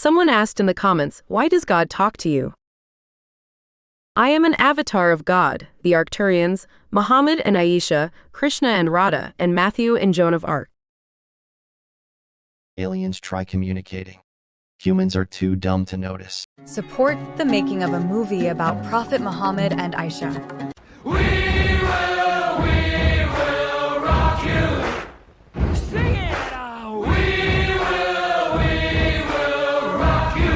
Someone asked in the comments, why does God talk to you? I am an avatar of God, the Arcturians, Muhammad and Aisha, Krishna and Radha, and Matthew and Joan of Arc. Aliens try communicating. Humans are too dumb to notice. Support the making of a movie about Prophet Muhammad and Aisha. We will rock you. Sing it out. We will rock you.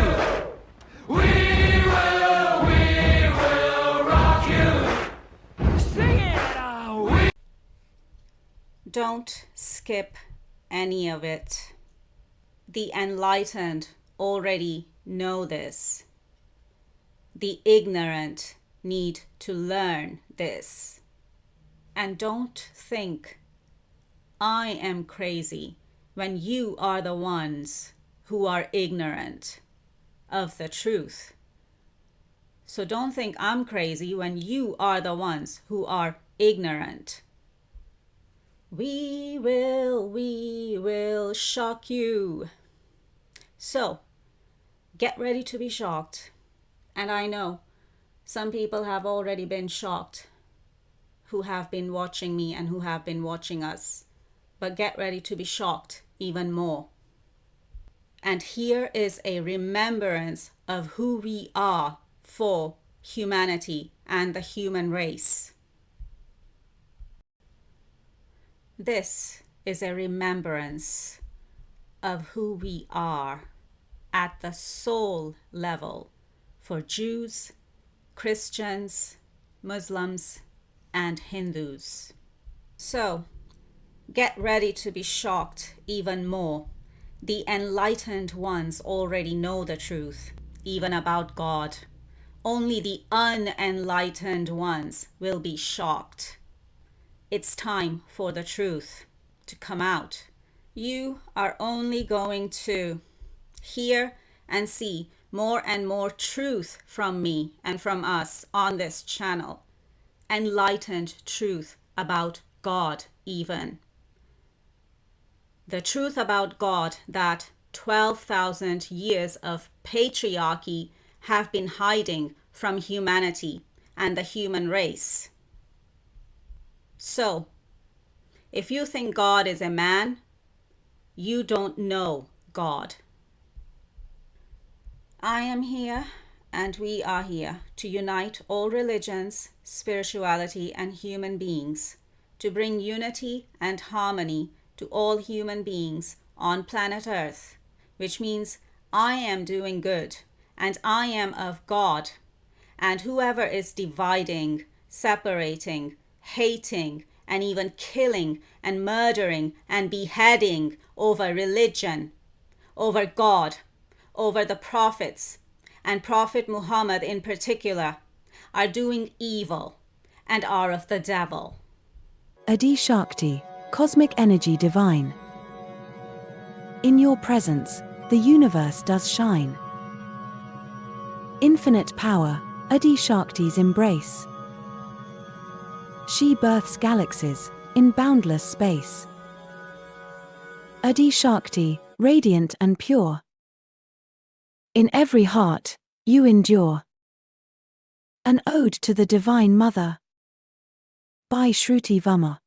We will rock you. Sing it out. Don't skip any of it. The enlightened already know this. The ignorant need to learn this. And don't think I am crazy when you are the ones who are ignorant of the truth. So don't think I'm crazy when you are the ones who are ignorant. We will shock you. So, get ready to be shocked. And I know some people have already been shocked who have been watching me and who have been watching us. But get ready to be shocked even more. And here is a remembrance of who we are for humanity and the human race. This is a remembrance of who we are at the soul level for Jews, Christians, Muslims, and Hindus. So, get ready to be shocked even more. The enlightened ones already know the truth, even about God. Only the unenlightened ones will be shocked. It's time for the truth to come out. You are only going to hear and see more and more truth from me and from us on this channel. Enlightened truth about God even. The truth about God that 12,000 years of patriarchy have been hiding from humanity and the human race. So, if you think God is a man, you don't know God. I am here and we are here to unite all religions, spirituality, and human beings, to bring unity and harmony to all human beings on planet Earth, which means I am doing good and I am of God, and whoever is dividing, separating, hating, and even killing and murdering and beheading over religion, over God, over the prophets, and Prophet Muhammad in particular, are doing evil and are of the devil. Adi Shakti, cosmic energy divine. In your presence, the universe does shine. Infinite power, Adi Shakti's embrace. She births galaxies in boundless space. Adi Shakti, radiant and pure. In every heart, you endure. An ode to the Divine Mother. By Shruti Vama.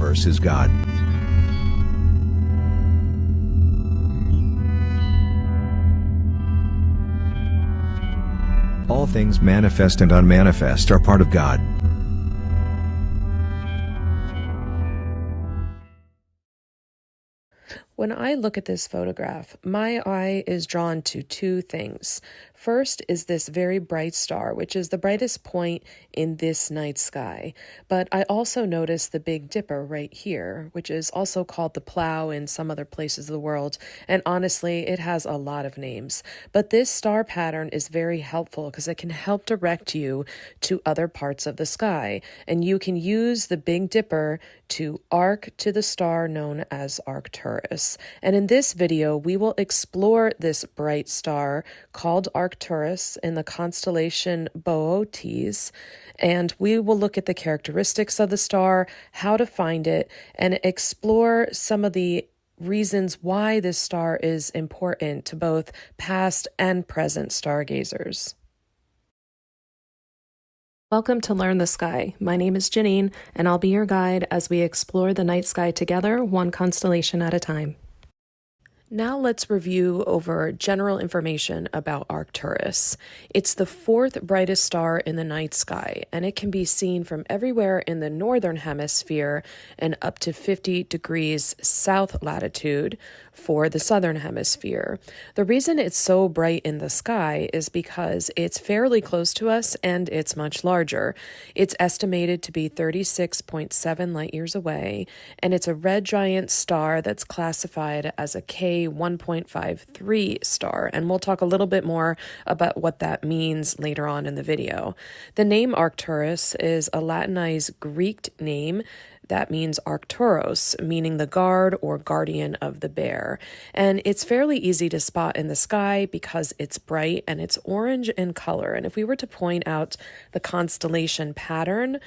universe is God. All things manifest and unmanifest are part of God. When I look at this photograph, my eye is drawn to two things. First is this very bright star, which is the brightest point in this night sky. But I also notice the Big Dipper right here, which is also called the Plow in some other places of the world. And honestly, it has a lot of names. But this star pattern is very helpful because it can help direct you to other parts of the sky. And you can use the Big Dipper to arc to the star known as Arcturus. And in this video, we will explore this bright star called Arcturus in the constellation Boötes, and we will look at the characteristics of the star, how to find it, and explore some of the reasons why this star is important to both past and present stargazers. Welcome to Learn the Sky. My name is Janine, and I'll be your guide as we explore the night sky together, one constellation at a time. Now let's review over general information about Arcturus. It's the fourth brightest star in the night sky, and it can be seen from everywhere in the northern hemisphere and up to 50 degrees south latitude for the southern hemisphere. The reason it's so bright in the sky is because it's fairly close to us and it's much larger. It's estimated to be 36.7 light years away, and it's a red giant star that's classified as a K 1.53 star, and we'll talk a little bit more about what that means later on in the video. The name Arcturus is a Latinized Greek name that means Arcturos, meaning the guard or guardian of the bear. And it's fairly easy to spot in the sky because it's bright and it's orange in color. And if we were to point out the constellation pattern,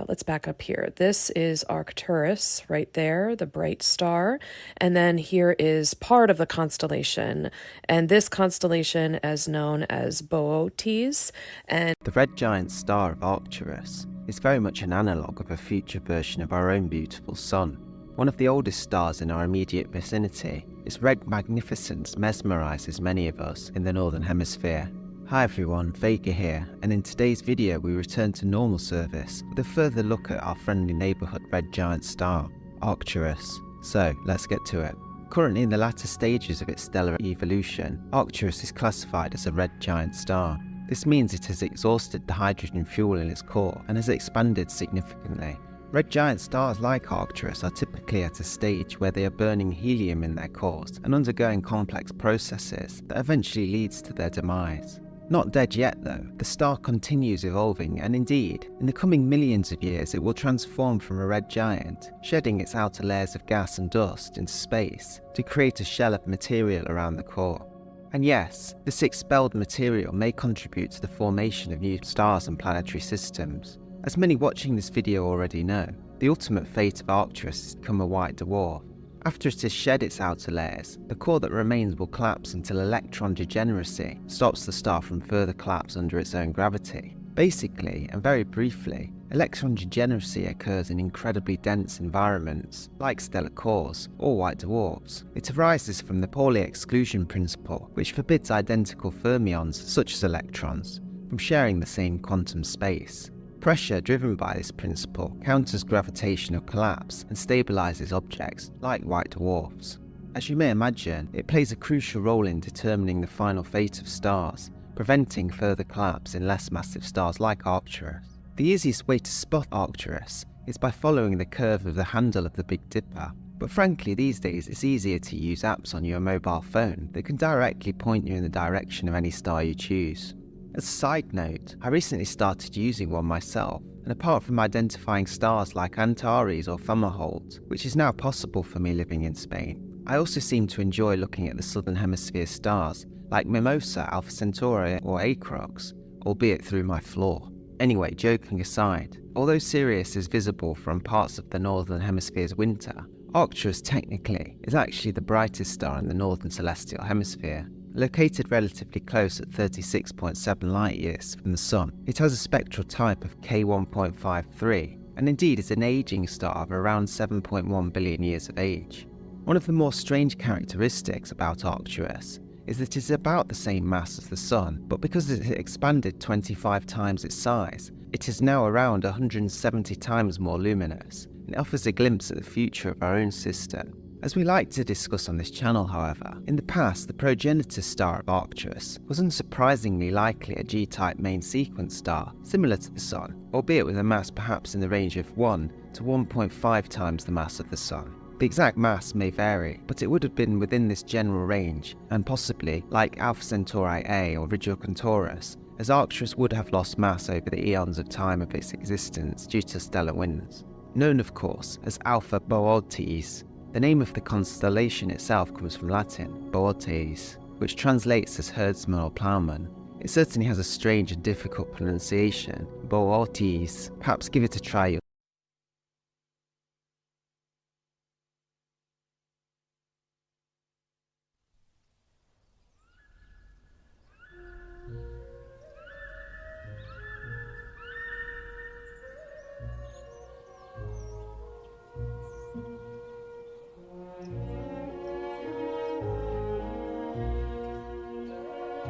let's back up here. This is Arcturus right there, the bright star. And then here is part of the constellation. And this constellation is known as Boötes. And the red giant star of Arcturus is very much an analogue of a future version of our own beautiful sun. One of the oldest stars in our immediate vicinity, its red magnificence mesmerises many of us in the northern hemisphere. Hi everyone, Vega here, and in today's video we return to normal service with a further look at our friendly neighbourhood red giant star, Arcturus. So let's get to it. Currently in the latter stages of its stellar evolution, Arcturus is classified as a red giant star. This means it has exhausted the hydrogen fuel in its core and has expanded significantly. Red giant stars like Arcturus are typically at a stage where they are burning helium in their cores and undergoing complex processes that eventually leads to their demise. Not dead yet though, the star continues evolving, and indeed, in the coming millions of years it will transform from a red giant, shedding its outer layers of gas and dust into space to create a shell of material around the core. And yes, this expelled material may contribute to the formation of new stars and planetary systems. As many watching this video already know, the ultimate fate of Arcturus is to become a white dwarf. After it has shed its outer layers, the core that remains will collapse until electron degeneracy stops the star from further collapse under its own gravity. Basically, and very briefly, electron degeneracy occurs in incredibly dense environments, like stellar cores or white dwarfs. It arises from the Pauli exclusion principle, which forbids identical fermions, such as electrons, from sharing the same quantum space. Pressure driven by this principle counters gravitational collapse and stabilizes objects like white dwarfs. As you may imagine, it plays a crucial role in determining the final fate of stars, preventing further collapse in less massive stars like Arcturus. The easiest way to spot Arcturus is by following the curve of the handle of the Big Dipper, but frankly these days it's easier to use apps on your mobile phone that can directly point you in the direction of any star you choose. As a side note, I recently started using one myself, and apart from identifying stars like Antares or Fomalhaut, which is now possible for me living in Spain, I also seem to enjoy looking at the southern hemisphere stars like Mimosa, Alpha Centauri or Acrox, albeit through my flaw. Anyway, joking aside, although Sirius is visible from parts of the northern hemisphere's winter, Arcturus technically is actually the brightest star in the northern celestial hemisphere. Located relatively close at 36.7 light years from the Sun, it has a spectral type of K 1.53, and indeed is an aging star of around 7.1 billion years of age. One of the more strange characteristics about Arcturus is that it is about the same mass as the Sun, but because it has expanded 25 times its size, it is now around 170 times more luminous, and it offers a glimpse at the future of our own system. As we like to discuss on this channel, however, in the past the progenitor star of Arcturus was unsurprisingly likely a G-type main sequence star, similar to the Sun, albeit with a mass perhaps in the range of 1 to 1.5 times the mass of the Sun. The exact mass may vary, but it would have been within this general range, and possibly, like Alpha Centauri A or Rigil Centaurus, as Arcturus would have lost mass over the eons of time of its existence due to stellar winds. Known of course as Alpha Boötes, the name of the constellation itself comes from Latin, Boötes, which translates as herdsman or ploughman. It certainly has a strange and difficult pronunciation, Boötes. Perhaps give it a try.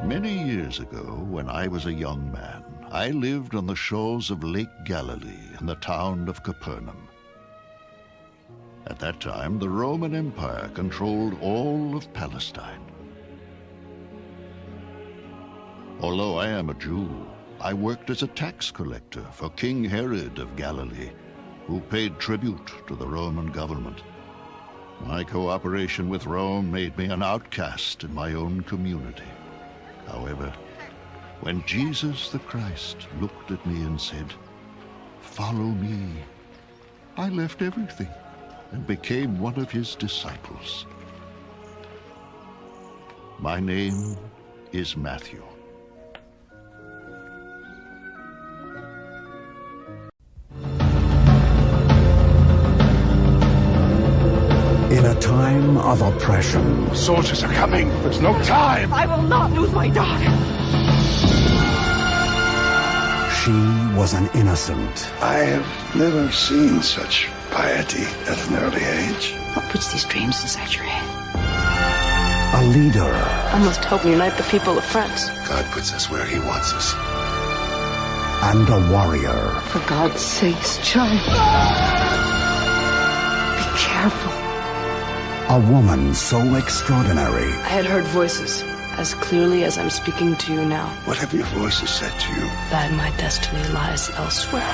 Many years ago, when I was a young man, I lived on the shores of Lake Galilee in the town of Capernaum. At that time, the Roman Empire controlled all of Palestine. Although I am a Jew, I worked as a tax collector for King Herod of Galilee, who paid tribute to the Roman government. My cooperation with Rome made me an outcast in my own community. However, when Jesus the Christ looked at me and said, "Follow me," I left everything and became one of his disciples. My name is Matthew. In a time of oppression, soldiers are coming. There's no time. I will not lose my daughter. she was an innocent. I have never seen such piety at an early age. What puts these dreams inside your head? A leader. I must help unite the people of France. God puts us where he wants us. And a warrior. For God's sakes, child. Be careful. A woman so extraordinary. I had heard voices as clearly as I'm speaking to you now. What have your voices said to you? That my destiny lies elsewhere.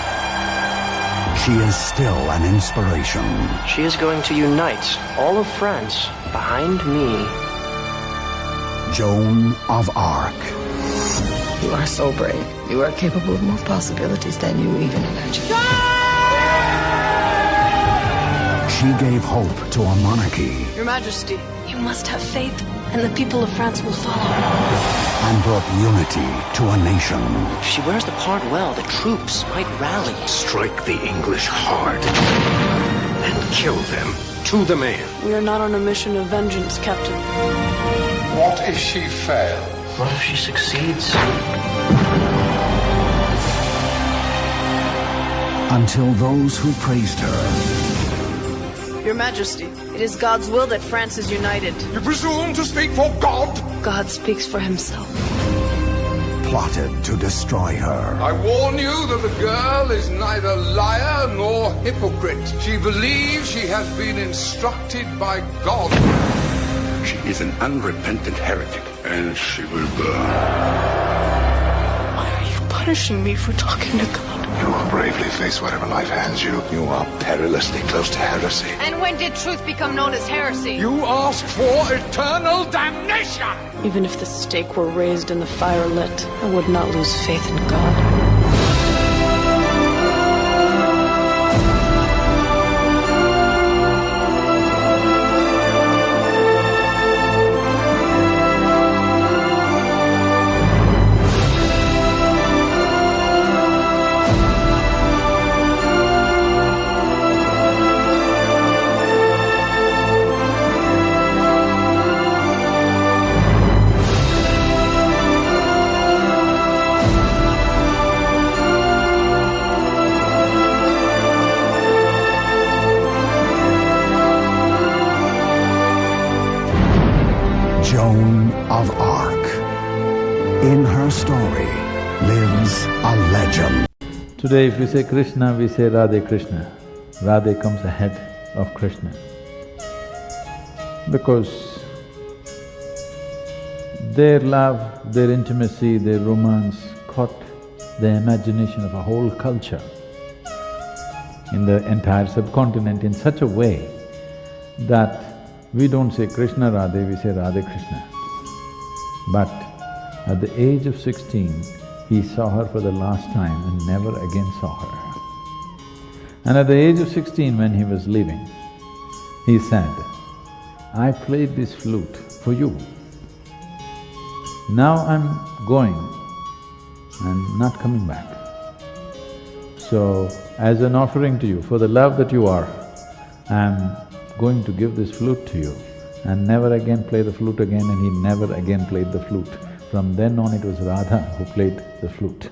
She is still an inspiration. She is going to unite all of France behind me. Joan of Arc. You are so brave. You are capable of more possibilities than you even imagined. She gave hope to a monarchy. Your Majesty, you must have faith, and the people of France will follow. And brought unity to a nation. If she wears the part well, the troops might rally. Strike the English hard and kill them to the man. We are not on a mission of vengeance, Captain. What if she fails? What if she succeeds? Until those who praised her. Your Majesty, it is God's will that France is united. You presume to speak for God? God speaks for himself. Plotted to destroy her. I warn you that the girl is neither liar nor hypocrite. She believes she has been instructed by God. She is an unrepentant heretic, and she will burn. Why are you punishing me for talking to God? You will bravely face whatever life hands you. You are perilously close to heresy. And when did truth become known as heresy? You ask for eternal damnation! Even if the stake were raised and the fire lit, I would not lose faith in God. Today if we say Krishna, we say Radhe Krishna. Radhe comes ahead of Krishna. Because their love, their intimacy, their romance caught the imagination of a whole culture in the entire subcontinent in such a way that we don't say Krishna Radhe, we say Radhe Krishna. But at the age of 16, he saw her for the last time and never again saw her. And at the age of 16, when he was leaving, he said, I played this flute for you. Now I'm going and not coming back. So, as an offering to you, for the love that you are, I'm going to give this flute to you and never again play the flute again, and he never again played the flute. From then on it was Radha who played the flute.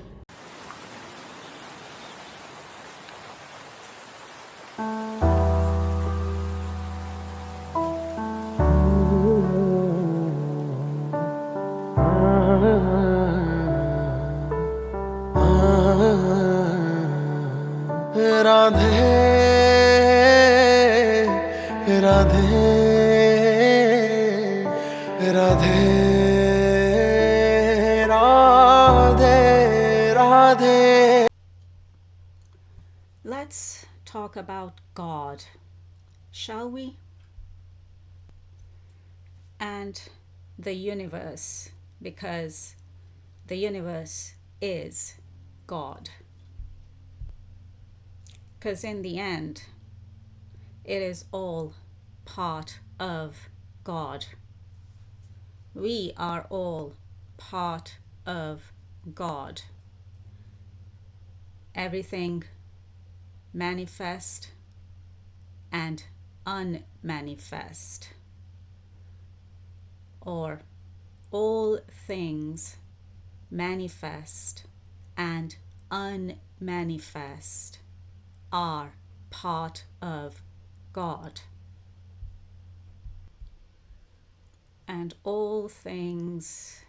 Let's talk about God, shall we? And the universe, because the universe is God. Because in the end, it is all part of God. We are all part of God. Everything manifest and unmanifest, or all things manifest and unmanifest are part of God. And all things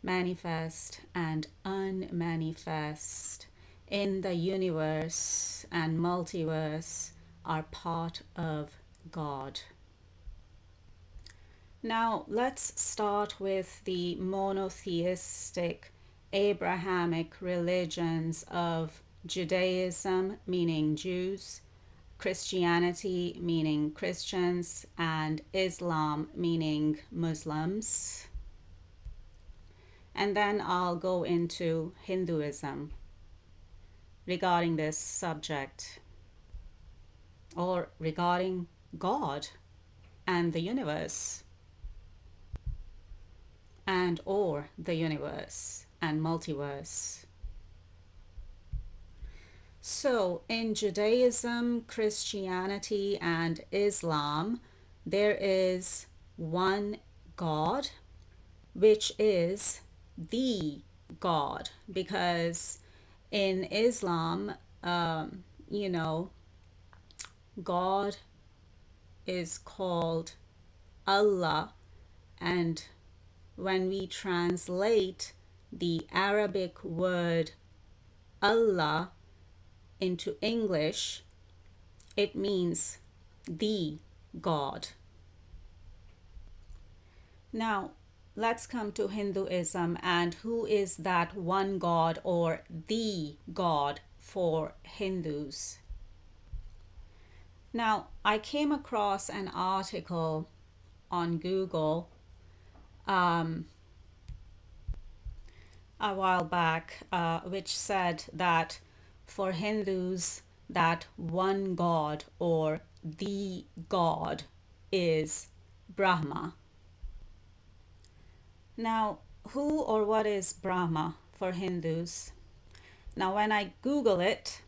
manifest and unmanifest in the universe and multiverse are part of God. Now let's start with the monotheistic Abrahamic religions of Judaism, meaning Jews, Christianity, meaning Christians, and Islam, meaning Muslims. And then I'll go into Hinduism regarding this subject, or regarding God and the universe, and or the universe and multiverse. So in Judaism, Christianity, and Islam, there is one God, which is the God, because in Islam, God is called Allah, and when we translate the Arabic word Allah into English, it means the God. Now, let's come to Hinduism, and who is that one God or the God for Hindus? Now, I came across an article on Google a while back, which said that for Hindus, that one God or the God is Brahma. Now, who or what is Brahma for Hindus? Now, when I Google it,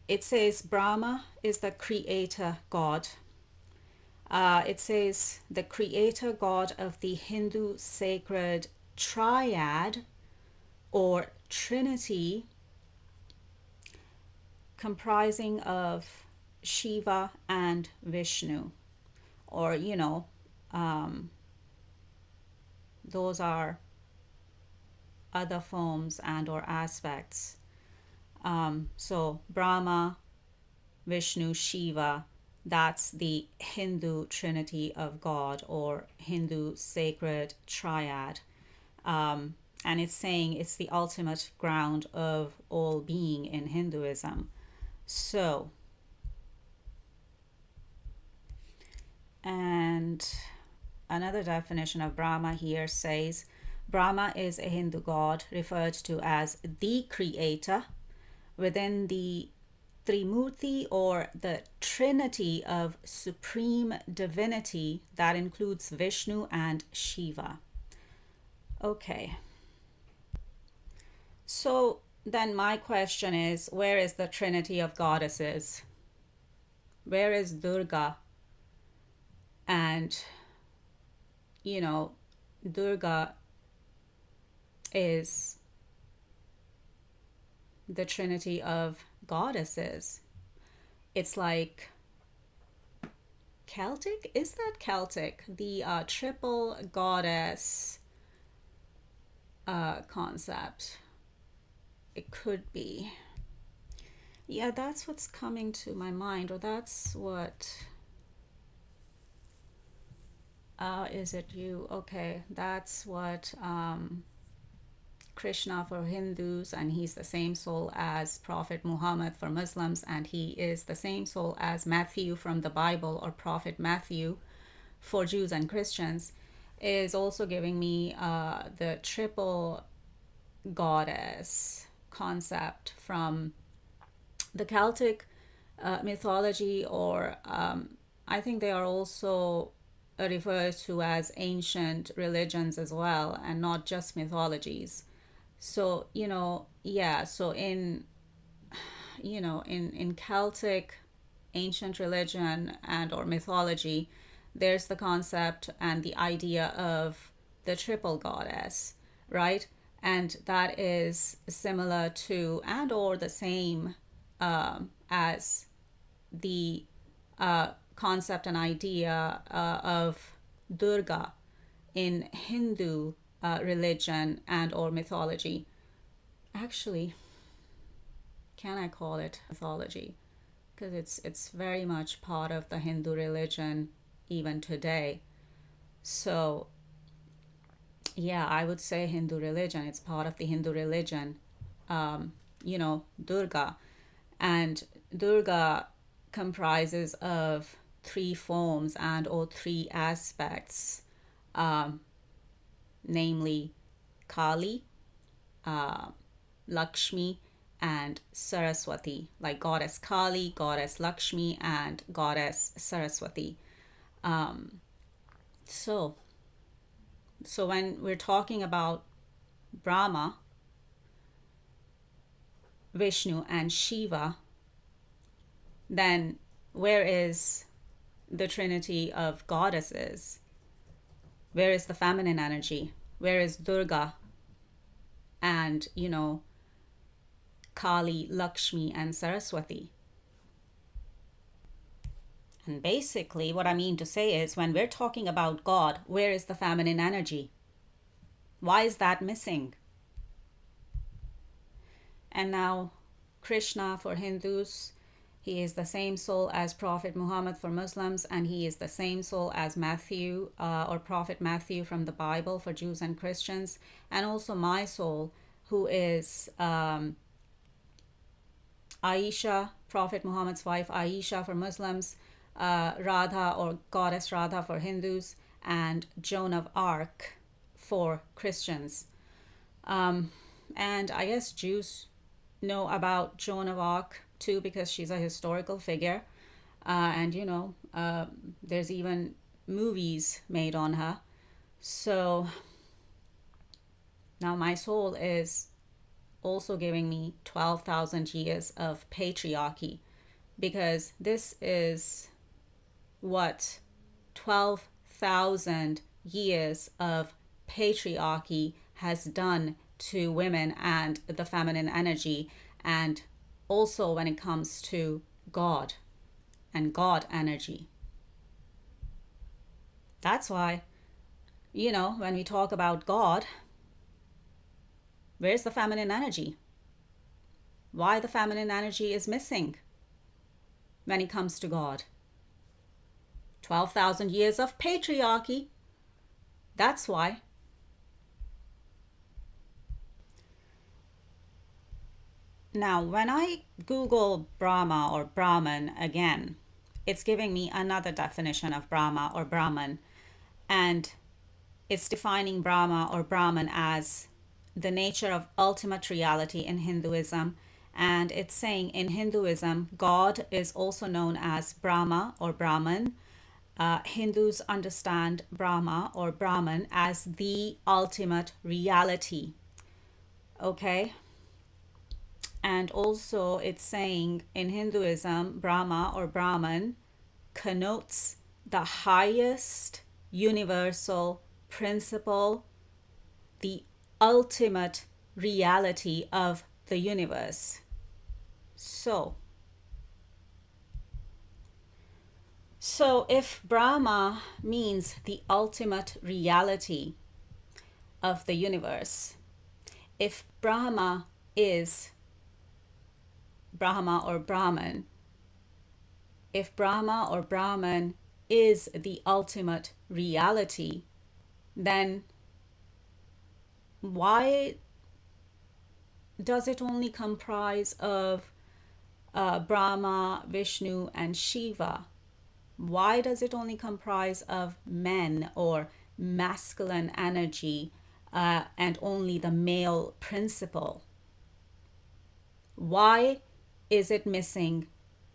it says Brahma is the creator God. It says the creator God of the Hindu sacred triad or trinity, comprising of Shiva and Vishnu, or those are other forms and or aspects. So Brahma, Vishnu, Shiva, that's the Hindu trinity of God or Hindu sacred triad. And it's saying it's the ultimate ground of all being in Hinduism. So, and another definition of Brahma here says Brahma is a Hindu god referred to as the creator within the Trimurti or the trinity of supreme divinity that includes Vishnu and Shiva. Okay. So then my question is, where is the trinity of goddesses? Where is Durga? And, you know, Durga is the trinity of goddesses. It's like Celtic? Is that Celtic? The triple goddess concept. It could be. Yeah, that's what's coming to my mind, or that's what... is it you? Okay, that's what Krishna for Hindus, and he's the same soul as Prophet Muhammad for Muslims, and he is the same soul as Matthew from the Bible, or Prophet Matthew for Jews and Christians, is also giving me the triple goddess concept from the Celtic mythology, or I think they are also referred to as ancient religions as well, and not just mythologies. So, yeah, so in Celtic ancient religion and or mythology, there's the concept and the idea of the triple goddess, right? And that is similar to and or the same as the concept and idea of Durga in Hindu religion and or mythology. Actually, can I call it mythology? Because it's very much part of the Hindu religion even today. So yeah, I would say Hindu religion. It's part of the Hindu religion. Durga. And Durga comprises of three forms and or three aspects, namely Kali, Lakshmi, and Saraswati, like goddess Kali, goddess Lakshmi, and goddess Saraswati. So when we're talking about Brahma, Vishnu, and Shiva, then where is the trinity of goddesses? Where is the feminine energy? Where is Durga and, Kali, Lakshmi, and Saraswati? And basically what I mean to say is, when we're talking about God, where is the feminine energy? Why is that missing? And now Krishna for Hindus, he is the same soul as Prophet Muhammad for Muslims, and he is the same soul as Matthew or Prophet Matthew from the Bible for Jews and Christians, and also my soul, who is Aisha, Prophet Muhammad's wife Aisha for Muslims, Radha or Goddess Radha for Hindus, and Joan of Arc for Christians. And I guess Jews know about Joan of Arc too, because she's a historical figure. And there's even movies made on her. So now my soul is also giving me 12,000 years of patriarchy, because this is what 12,000 years of patriarchy has done to women and the feminine energy, and also when it comes to God and God energy. That's why, when we talk about God, where's the feminine energy? why the feminine energy is missing when it comes to God. 12,000 years of patriarchy. That's why. Now, when I Google Brahma or Brahman again, it's giving me another definition of Brahma or Brahman, and it's defining Brahma or Brahman as the nature of ultimate reality in Hinduism. And it's saying in Hinduism, God is also known as Brahma or Brahman. Hindus understand Brahma or Brahman as the ultimate reality. Okay? And also it's saying in Hinduism, Brahma or Brahman connotes the highest universal principle, the ultimate reality of the universe. So if Brahma means the ultimate reality of the universe, if Brahma is Brahma or Brahman, if Brahma or Brahman is the ultimate reality, then why does it only comprise of Brahma, Vishnu, and Shiva? Why does it only comprise of men or masculine energy and only the male principle? Why is it missing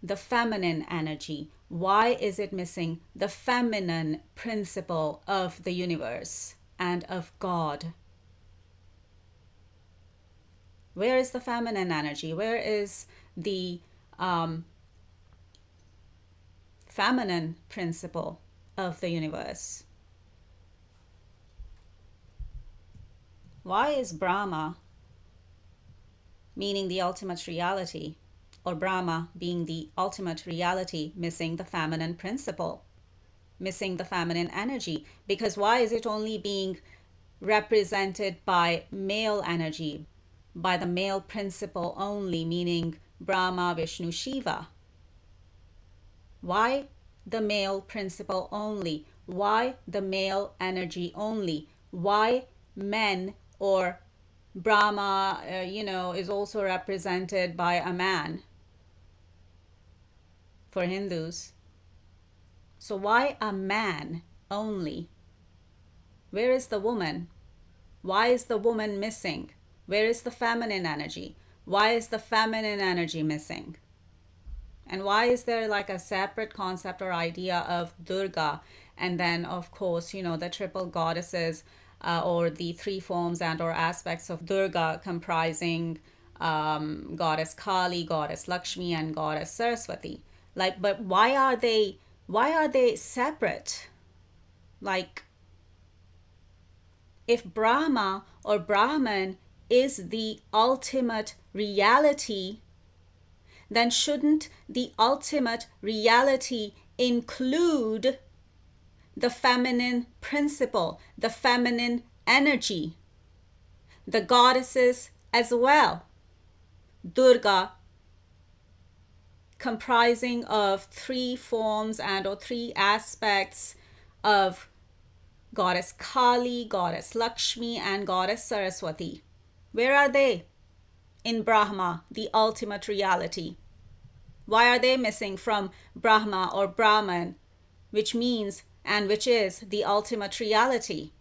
the feminine energy? Why is it missing the feminine principle of the universe and of God? Where is the feminine energy? Where is the feminine principle of the universe? Why is Brahma meaning the ultimate reality, or Brahma being the ultimate reality, missing the feminine principle, missing the feminine energy? Because why is it only being represented by male energy, by the male principle only, meaning Brahma, Vishnu, Shiva? Why the male principle only? Why the male energy only? Why men or Brahma, is also represented by a man for Hindus? So why a man only? Where is the woman? Why is the woman missing? Where is the feminine energy? Why is the feminine energy missing? And why is there like a separate concept or idea of Durga? And then, of course, the triple goddesses or the three forms and or aspects of Durga comprising goddess Kali, goddess Lakshmi, and goddess Saraswati. But why are they separate? Like, if Brahma or Brahman is the ultimate reality, then shouldn't the ultimate reality include the feminine principle, the feminine energy, the goddesses as well? Durga, comprising of three forms and or three aspects of goddess Kali, goddess Lakshmi, and goddess Saraswati. Where are they in Brahma, the ultimate reality? Why are they missing from Brahma or Brahman, which means and which is the ultimate reality?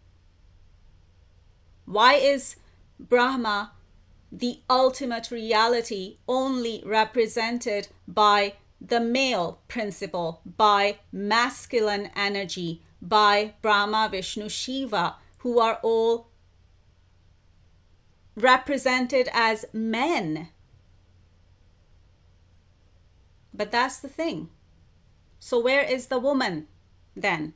Why is Brahma, the ultimate reality, only represented by the male principle, by masculine energy, by Brahma, Vishnu, Shiva, who are all represented as men? But that's the thing. So where is the woman then?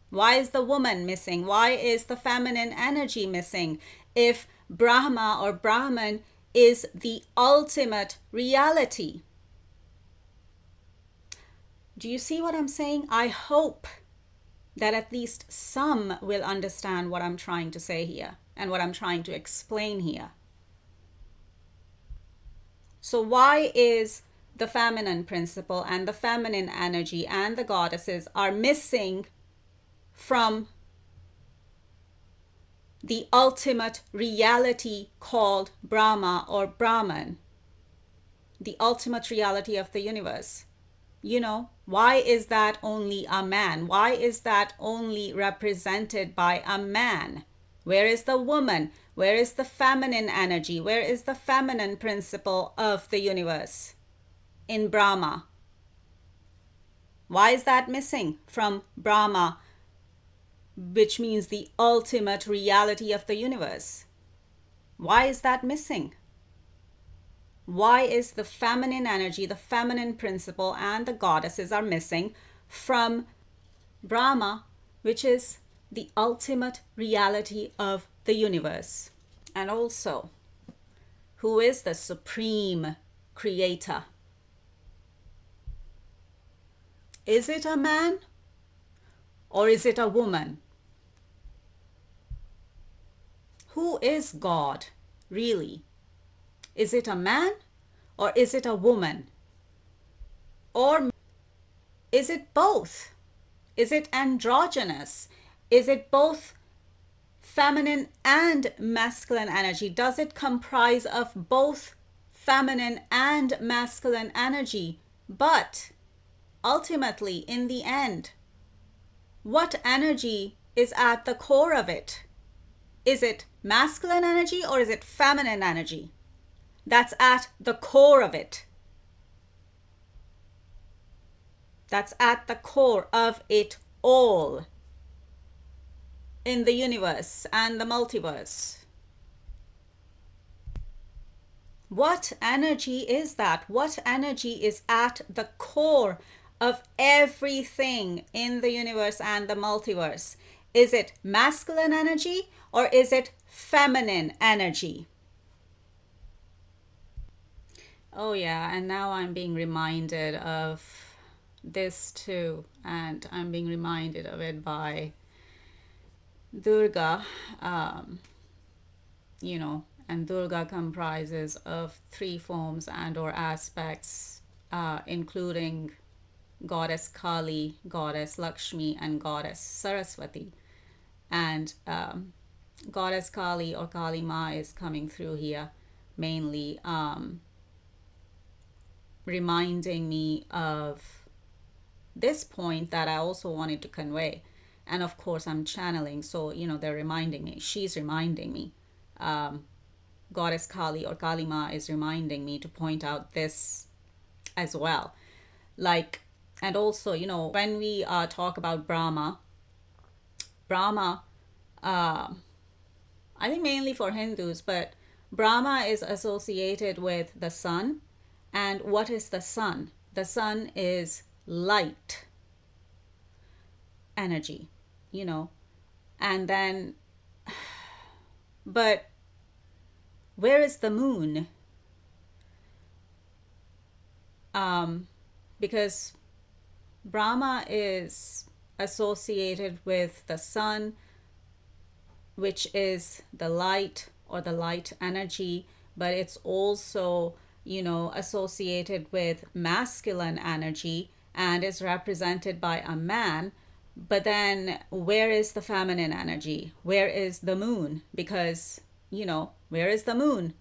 Why is the woman missing? Why is the feminine energy missing? If Brahma or Brahman is the ultimate reality. Do you see what I'm saying? I hope that at least some will understand what I'm trying to say here and what I'm trying to explain here. So why is the feminine principle and the feminine energy and the goddesses are missing from the ultimate reality called Brahma or Brahman, the ultimate reality of the universe? You know, why is that only a man? Why is that only represented by a man? Where is the woman? Where is the feminine energy? Where is the feminine principle of the universe in Brahma? Why is that missing from Brahma, which means the ultimate reality of the universe? Why is that missing? Why is the feminine energy, the feminine principle, and the goddesses are missing from Brahma, which is the ultimate reality of the universe? And also, who is the supreme creator? Is it a man or is it a woman? Who is God, really? Is it a man or is it a woman? Or is it both? Is it androgynous? Is it both feminine and masculine energy? Does it comprise of both feminine and masculine energy? But ultimately, in the end, what energy is at the core of it? Is it masculine energy or is it feminine energy that's at the core of it? That's at the core of it all in the universe and the multiverse. What energy is that? What energy is at the core of everything in the universe and the multiverse? Is it masculine energy or is it feminine energy? Oh yeah, and now I'm being reminded of this too, and I'm being reminded of it by Durga. You know, and Durga comprises of three forms and or aspects, including goddess Kali, goddess Lakshmi, and goddess Saraswati. And goddess Kali or Kali Ma is coming through here mainly, reminding me of this point that I also wanted to convey. And of course I'm channeling, so you know, they're reminding me, she's reminding me, goddess Kali or Kali Ma is reminding me to point out this as well. Like, and also, you know, when we talk about Brahma, I think mainly for Hindus, but Brahma is associated with the sun. And what is the sun? The sun is light energy, you know. And then, but where is the moon? Because Brahma is associated with the sun, which is the light or the light energy, but it's also, you know, associated with masculine energy and is represented by a man. But then where is the feminine energy? Where is the moon? Because, you know, where is the moon?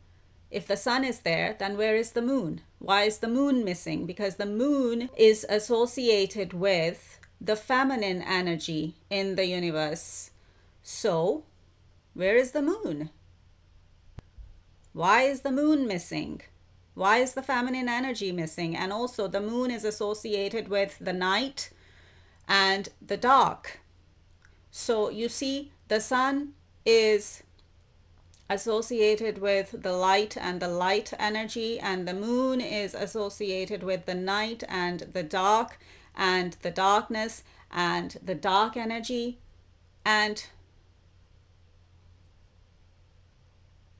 If the sun is there, then where is the moon? Why is the moon missing? Because the moon is associated with the feminine energy in the universe. So, where is the moon? Why is the moon missing? Why is the feminine energy missing? And also the moon is associated with the night and the dark. So you see, the sun is associated with the light and the light energy, and the moon is associated with the night and the dark and the darkness and the dark energy. And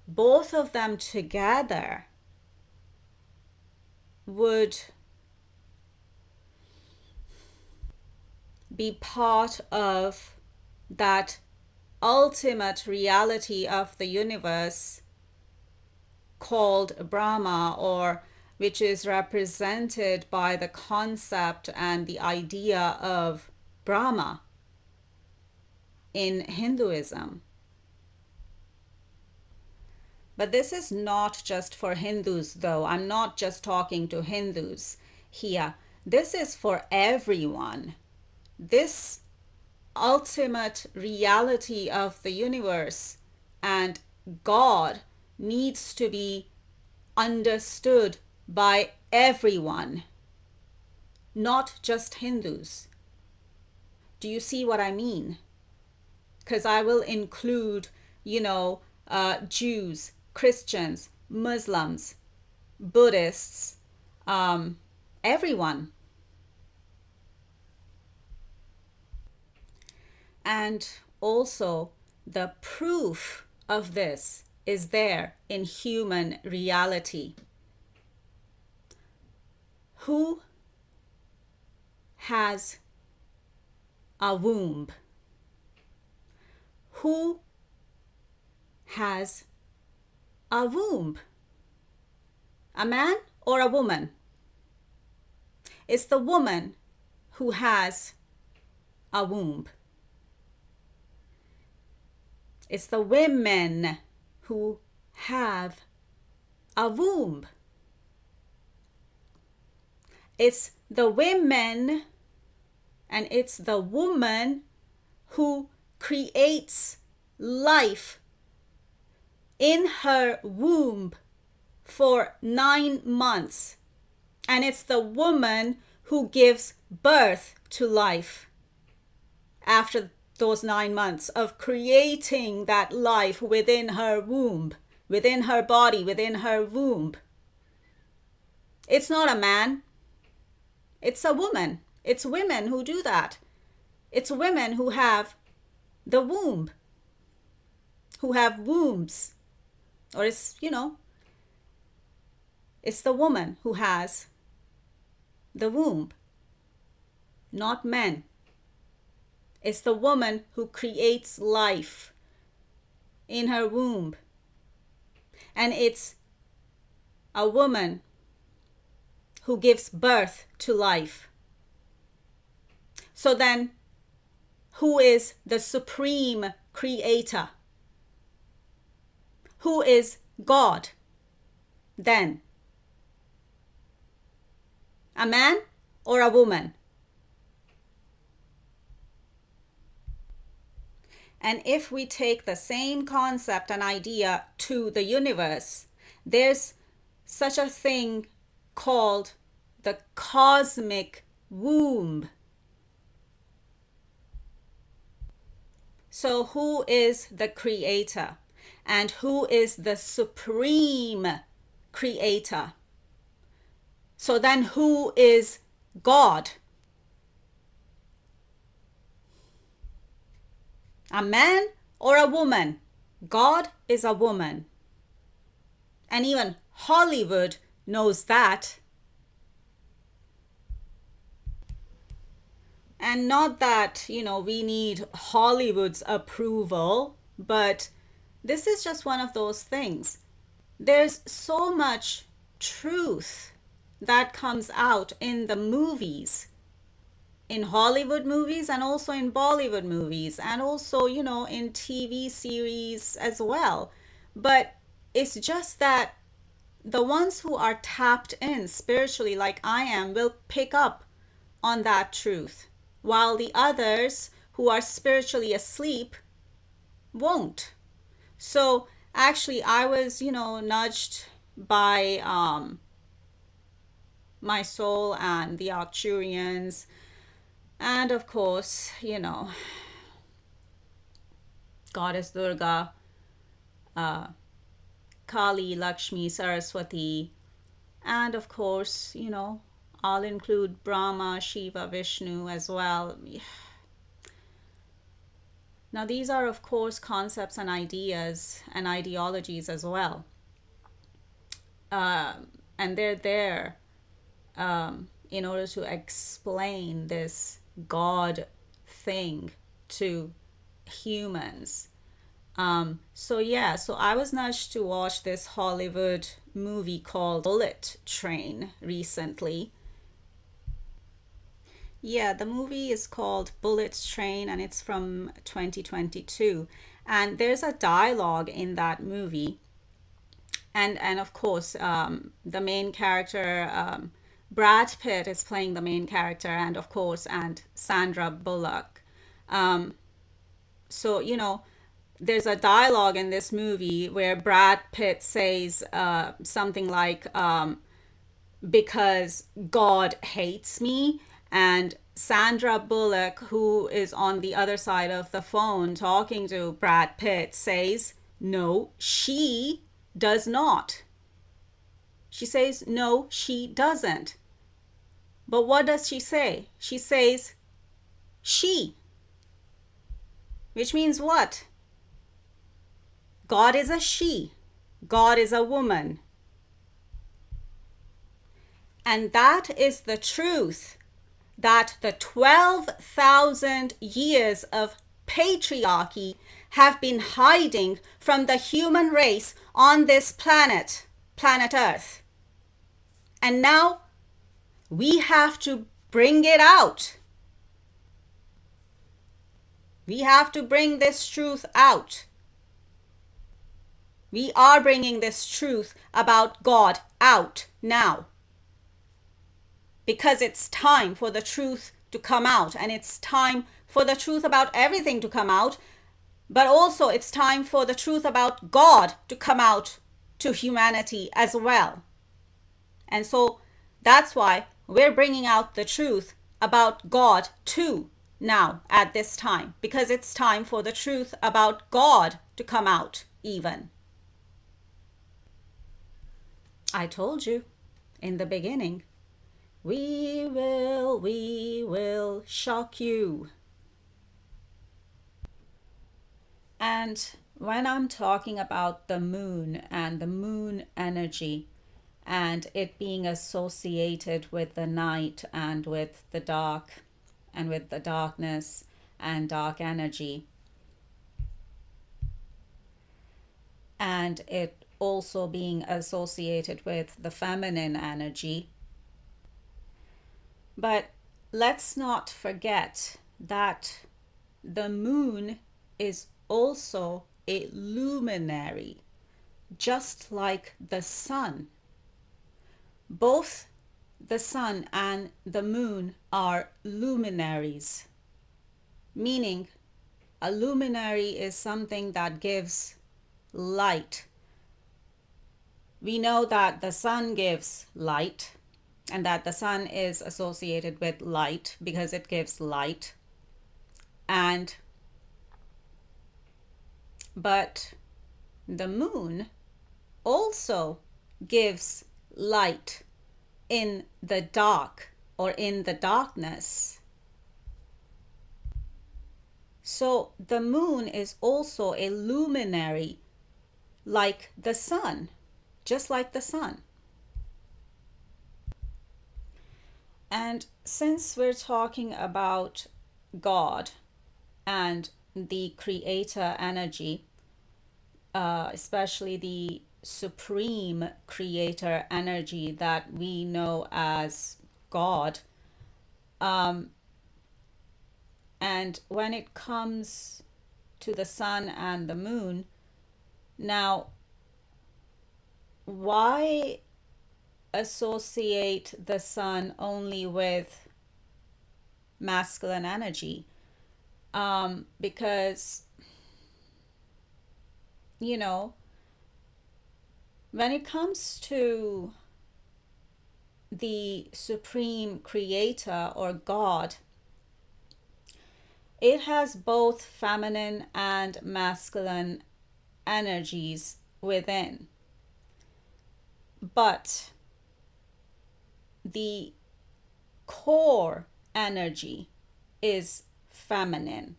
both of them together would be part of that ultimate reality of the universe called Brahma, or which is represented by the concept and the idea of Brahma in Hinduism. But this is not just for Hindus, though. I'm not just talking to Hindus here. This is for everyone. This ultimate reality of the universe and God needs to be understood by everyone, not just Hindus. Do you see what I mean? Because I will include, Jews, Christians, Muslims, Buddhists, everyone. And also, the proof of this is there in human reality. Who has a womb? Who has a womb? A man or a woman? It's the woman who has a womb. It's the women who have a womb. It's the women and it's the woman who creates life in her womb for 9 months. And it's the woman who gives birth to life after those 9 months of creating that life within her womb, within her body, within her womb. It's not a man. It's a woman. It's women who do that. It's women who have the womb, who have wombs. Or it's the woman who has the womb, not men. It's the woman who creates life in her womb. And it's a woman who gives birth to life. So then, who is the supreme creator? Who is God then? A man or a woman? And if we take the same concept and idea to the universe, there's such a thing called the cosmic womb. So who is the creator? And who is the supreme creator? So then who is God? A man or a woman? God is a woman. And even Hollywood knows that. And not that, we need Hollywood's approval, but this is just one of those things. There's so much truth that comes out in the movies, in Hollywood movies and also in Bollywood movies and also, in TV series as well. But it's just that the ones who are tapped in spiritually, like I am, will pick up on that truth, while the others who are spiritually asleep won't. So actually I was, nudged by my soul and the Arcturians. And of course, Goddess Durga, Kali, Lakshmi, Saraswati, and of course, I'll include Brahma, Shiva, Vishnu as well. Now, these are, of course, concepts and ideas and ideologies as well. And they're there in order to explain this God thing to humans. So I was nudged to watch this Hollywood movie called Bullet Train recently. Yeah, the movie is called Bullet Train and it's from 2022. And there's a dialogue in that movie. And of course, the main character, Brad Pitt is playing the main character, and of course, and Sandra Bullock. So, you know, there's a dialogue in this movie where Brad Pitt says something like, because God hates me. And Sandra Bullock, who is on the other side of the phone talking to Brad Pitt, says, no, she does not. She says, no, she doesn't. But what does she say? She says, she. Which means what? God is a she. God is a woman. And that is the truth that the 12,000 years of patriarchy have been hiding from the human race on this planet Earth. And now we have to bring it out. We have to bring this truth out. We are bringing this truth about God out now. Because it's time for the truth to come out, and it's time for the truth about everything to come out, but also it's time for the truth about God to come out to humanity as well. And so that's why we're bringing out the truth about God too now at this time, because it's time for the truth about God to come out even. I told you in the beginning, we will shock you. And when I'm talking about the moon and the moon energy and it being associated with the night and with the dark and with the darkness and dark energy, and it also being associated with the feminine energy, but let's not forget that the moon is also a luminary, just like the sun. Both the sun and the moon are luminaries, meaning a luminary is something that gives light. We know that the sun gives light, and that the sun is associated with light because it gives light. But the moon also gives light in the dark or in the darkness. So the moon is also a luminary like the sun, just like the sun. And since we're talking about God and the creator energy, especially the supreme creator energy that we know as God, and when it comes to the sun and the moon, now, why associate the sun only with masculine energy? Because, you know, when it comes to the supreme creator or God, it has both feminine and masculine energies within. But the core energy is feminine.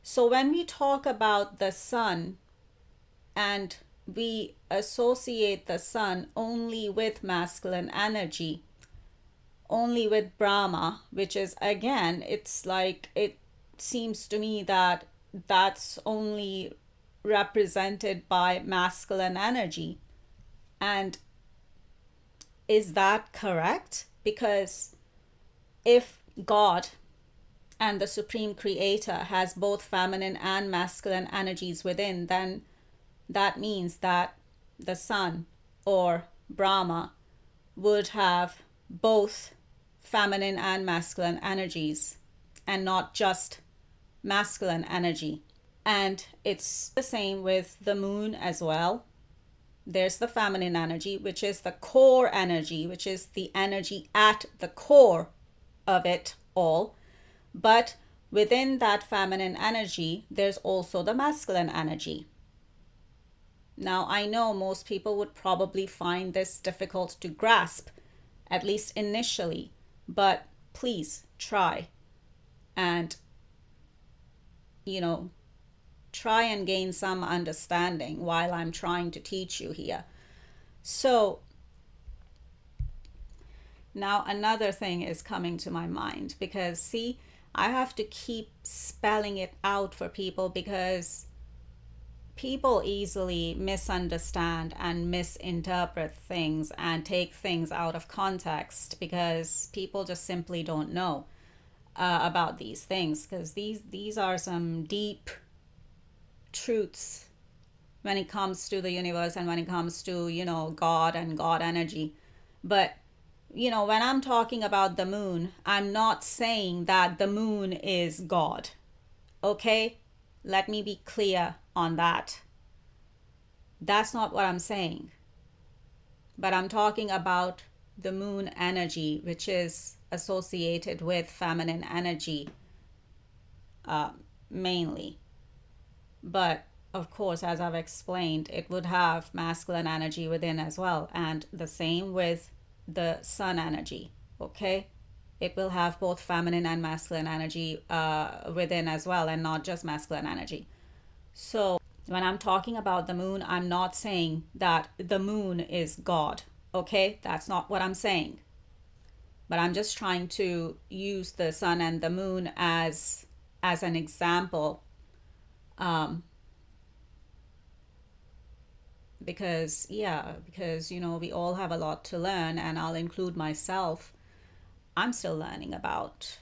So when we talk about the sun and we associate the sun only with masculine energy, only with Brahma, which is, again, it's like, it seems to me that that's only represented by masculine energy. And is that correct? Because if God and the Supreme Creator has both feminine and masculine energies within, then that means that the sun or Brahma would have both feminine and masculine energies and not just masculine energy. And it's the same with the moon as well. There's the feminine energy, which is the core energy, which is the energy at the core of it all. But within that feminine energy, there's also the masculine energy. Now, I know most people would probably find this difficult to grasp, at least initially, but please try and, try and gain some understanding while I'm trying to teach you here. So now another thing is coming to my mind, because see, I have to keep spelling it out for people because people easily misunderstand and misinterpret things and take things out of context because people just simply don't know about these things, because these are some deep truths when it comes to the universe and when it comes to God and God energy. But when I'm talking about the moon, I'm not saying that the moon is God. Okay, let me be clear on that. That's not what I'm saying. But I'm talking about the moon energy, which is associated with feminine energy mainly. But of course, as I've explained, it would have masculine energy within as well. And the same with the sun energy, okay? It will have both feminine and masculine energy within as well, and not just masculine energy. So when I'm talking about the moon, I'm not saying that the moon is God, okay? That's not what I'm saying. But I'm just trying to use the sun and the moon as an example, because we all have a lot to learn, and I'll include myself. I'm still learning about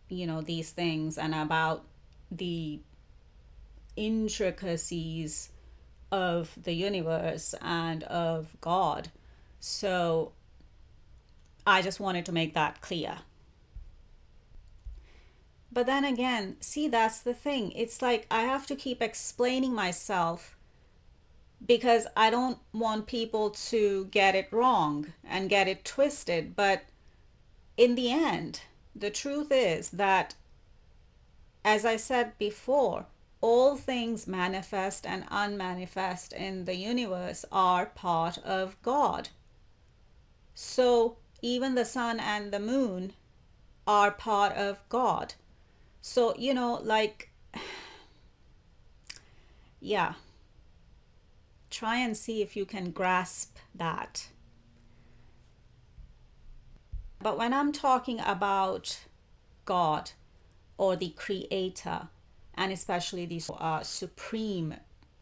these things and about the intricacies of the universe and of God. So I just wanted to make that clear. But then again, see, that's the thing. It's like I have to keep explaining myself because I don't want people to get it wrong and get it twisted. But in the end, the truth is that, as I said before, all things manifest and unmanifest in the universe are part of God. So even the sun and the moon are part of God. So, yeah, try and see if you can grasp that. But when I'm talking about God or the Creator, and especially the Supreme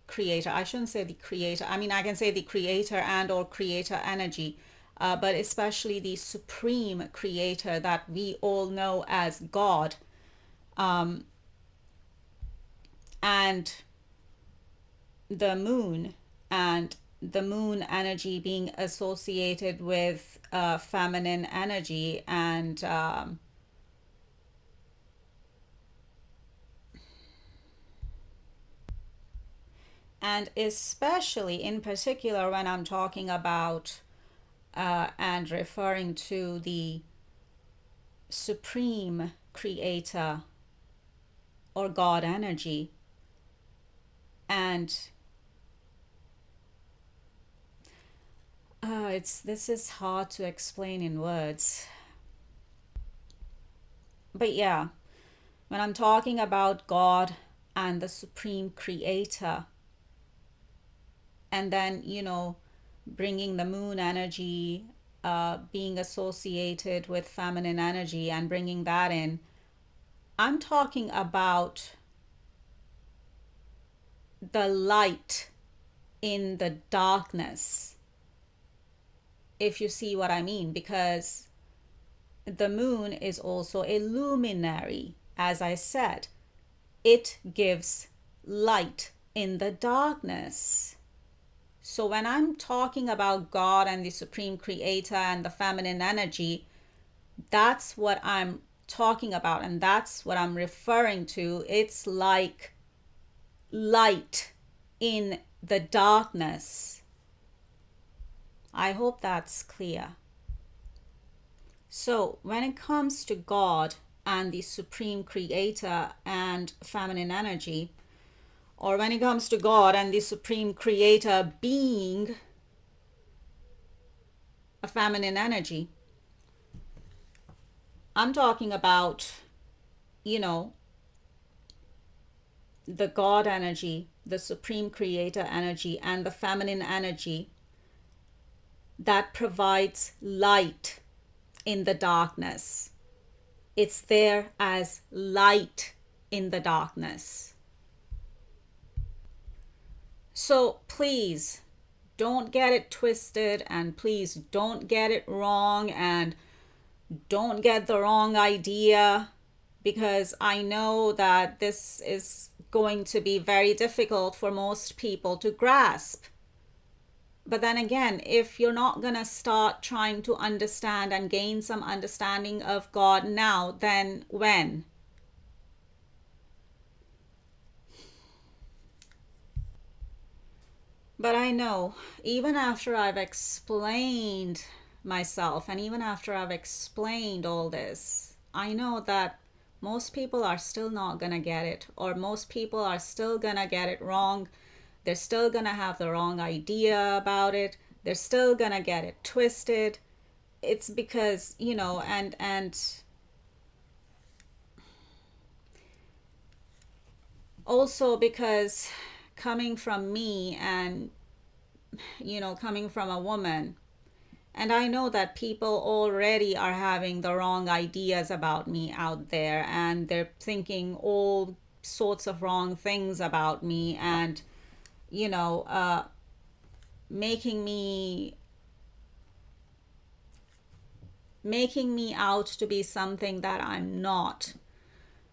Creator, I shouldn't say the Creator. I mean, I can say the Creator and or Creator energy, but especially the Supreme Creator that we all know as God. And the moon, and the moon energy being associated with feminine energy, and especially in particular when I'm talking about and referring to the Supreme Creator or God energy. And this is hard to explain in words. But yeah, when I'm talking about God and the Supreme Creator, and then bringing the moon energy being associated with feminine energy and bringing that in, I'm talking about the light in the darkness, if you see what I mean, because the moon is also a luminary. As I said, it gives light in the darkness. So when I'm talking about God and the Supreme Creator and the feminine energy, that's what I'm talking about, and that's what I'm referring to. It's like light in the darkness. I hope that's clear. So when it comes to God and the Supreme Creator and feminine energy, or when it comes to God and the Supreme Creator being a feminine energy, I'm talking about, the God energy, the Supreme Creator energy, and the feminine energy that provides light in the darkness. It's there as light in the darkness. So please don't get it twisted, and please don't get it wrong, and don't get the wrong idea, because I know that this is going to be very difficult for most people to grasp. But then again, if you're not going to start trying to understand and gain some understanding of God now, then when? But I know, even after I've explained myself, and even after I've explained all this, I know that most people are still not going to get it, or most people are still going to get it wrong. They're still going to have the wrong idea about it. They're still going to get it twisted. It's because, and also because coming from me and, coming from a woman, and I know that people already are having the wrong ideas about me out there, and they're thinking all sorts of wrong things about me, and making me out to be something that I'm not.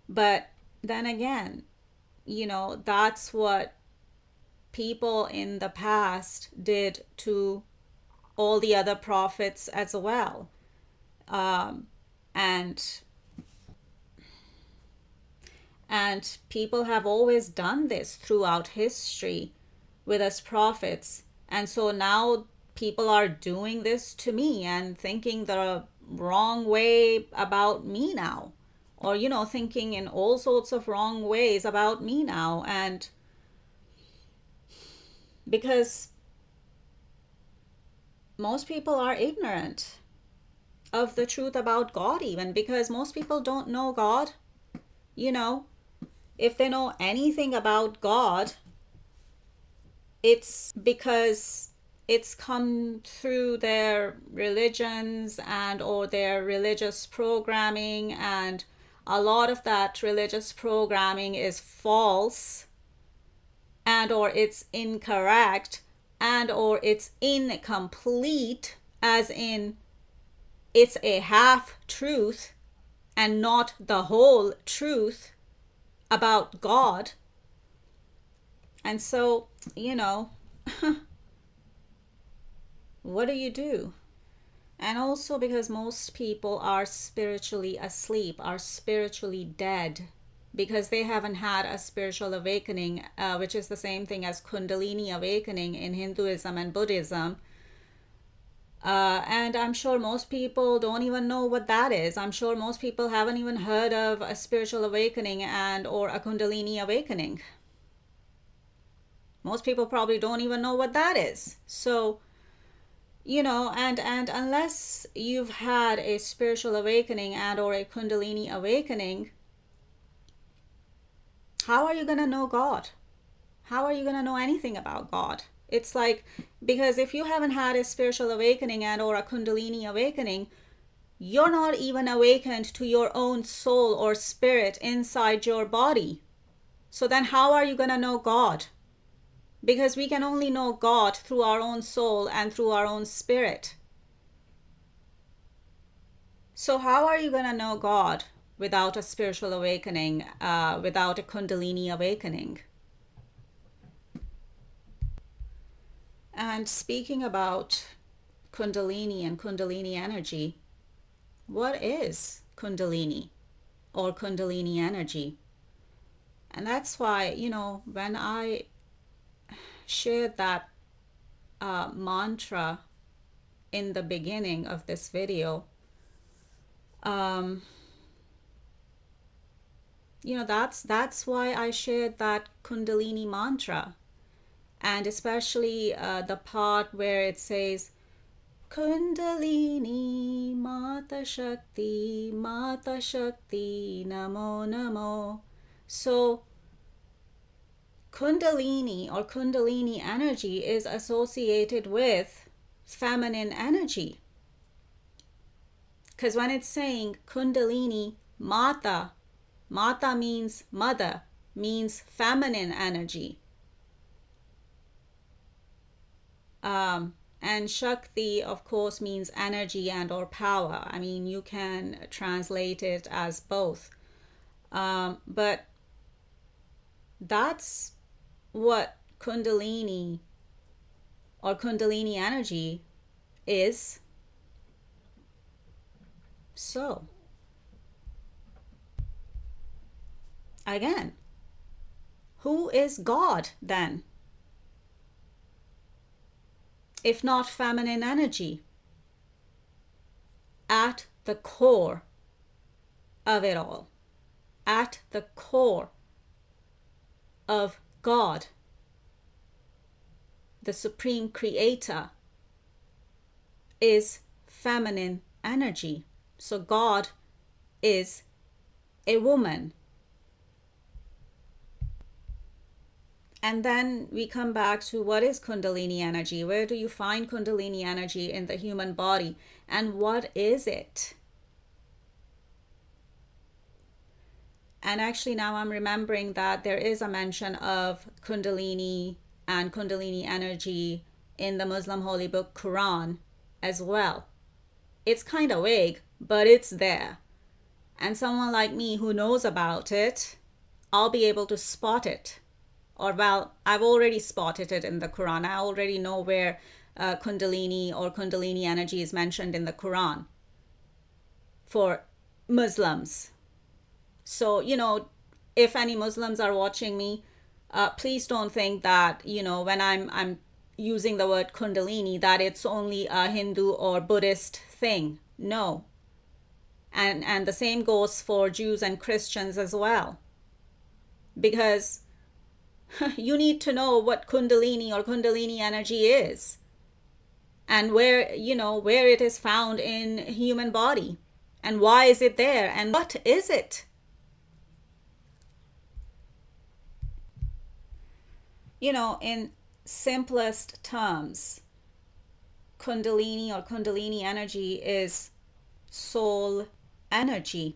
But then again, that's what people in the past did to all the other prophets as well. And people have always done this throughout history with us prophets. And so now people are doing this to me and thinking the wrong way about me now, or thinking in all sorts of wrong ways about me now. And because most people are ignorant of the truth about God, even because most people don't know God. If they know anything about God, it's because it's come through their religions and or their religious programming, and a lot of that religious programming is false, and or it's incorrect, and or it's incomplete, as in it's a half truth and not the whole truth about God. And so, what do? And also because most people are spiritually asleep, are spiritually dead, because they haven't had a spiritual awakening, which is the same thing as Kundalini awakening in Hinduism and Buddhism. And I'm sure most people don't even know what that is. I'm sure most people haven't even heard of a spiritual awakening and or a Kundalini awakening. Most people probably don't even know what that is. So, and unless you've had a spiritual awakening and or a Kundalini awakening, how are you going to know God? How are you going to know anything about God? It's like, because if you haven't had a spiritual awakening and or a Kundalini awakening, you're not even awakened to your own soul or spirit inside your body. So then how are you going to know God? because we can only know God through our own soul and through our own spirit. So how are you going to know God without a spiritual awakening, without a Kundalini awakening? And speaking about Kundalini and Kundalini energy, what is Kundalini or Kundalini energy? And that's why, you know, when I shared that mantra in the beginning of this video, you know, that's why I shared that Kundalini mantra. And especially the part where it says, Kundalini Mata Shakti, Namo Namo. So Kundalini or Kundalini energy is associated with feminine energy. Because when it's saying Kundalini Mata, Mata means mother, means feminine energy. And Shakti, of course, means energy and or power. I mean, you can translate it as both. But that's what Kundalini or Kundalini energy is. So, again, who is God then? If not feminine energy, at the core of it all, at the core of God, the supreme creator, is feminine energy. So God is a woman. And then we come back to what is Kundalini energy? Where do you find Kundalini energy in the human body? And what is it? And actually now I'm remembering that there is a mention of Kundalini and Kundalini energy in the Muslim holy book Quran as well. It's kind of vague, but it's there. And someone like me who knows about it, I'll be able to spot it. Or, well, I've already spotted it in the Quran. I already know where Kundalini or Kundalini energy is mentioned in the Quran for Muslims. So, you know, if any Muslims are watching me, please don't think that, you know, when I'm using the word Kundalini, that it's only a Hindu or Buddhist thing. No. And the same goes for Jews and Christians as well. Because you need to know what Kundalini or Kundalini energy is and where, you know, where it is found in human body and why is it there and what is it? You know, in simplest terms, Kundalini or Kundalini energy is soul energy,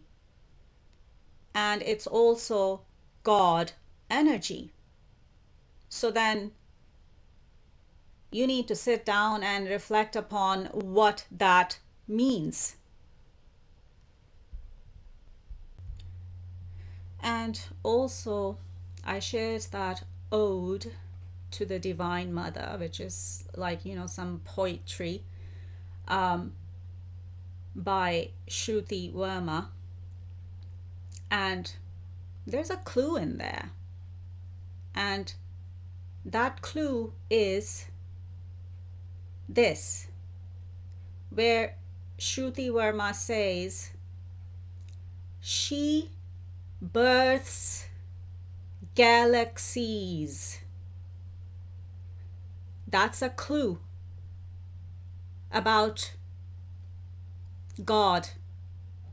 and it's also God energy. So then you need to sit down and reflect upon what that means. And also I shared that ode to the Divine Mother, which is like, you know, some poetry by Shruti Verma. And there's a clue in there. And that clue is this, where Shruti Verma says, she births galaxies. That's a clue about God,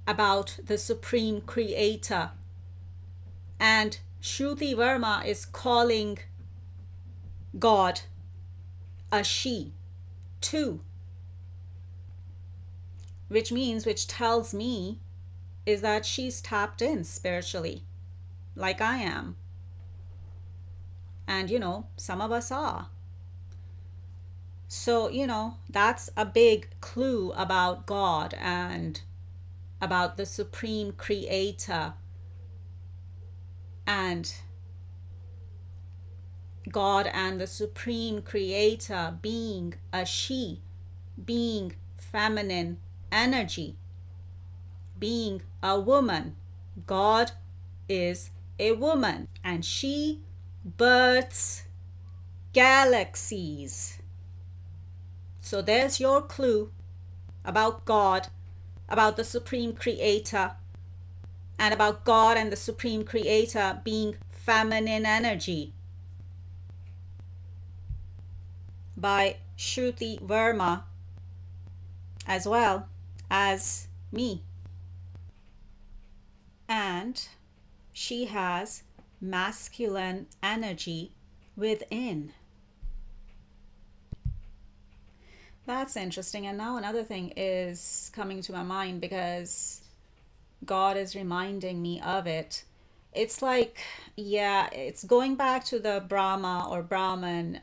about the Supreme Creator. And Shruti Verma is calling God a she too, which tells me is that she's tapped in spiritually like I am. And, some of us are. So, that's a big clue about God and about the Supreme Creator, and God and the Supreme Creator being a she, being feminine energy, being a woman. God is a woman, and she births galaxies. So there's your clue about God, about the Supreme Creator, and about God and the Supreme Creator being feminine energy, by Shruti Verma, as well as me. And she has masculine energy within. That's interesting. And now another thing is coming to my mind, because God is reminding me of it. It's like, yeah, it's going back to the Brahma or Brahman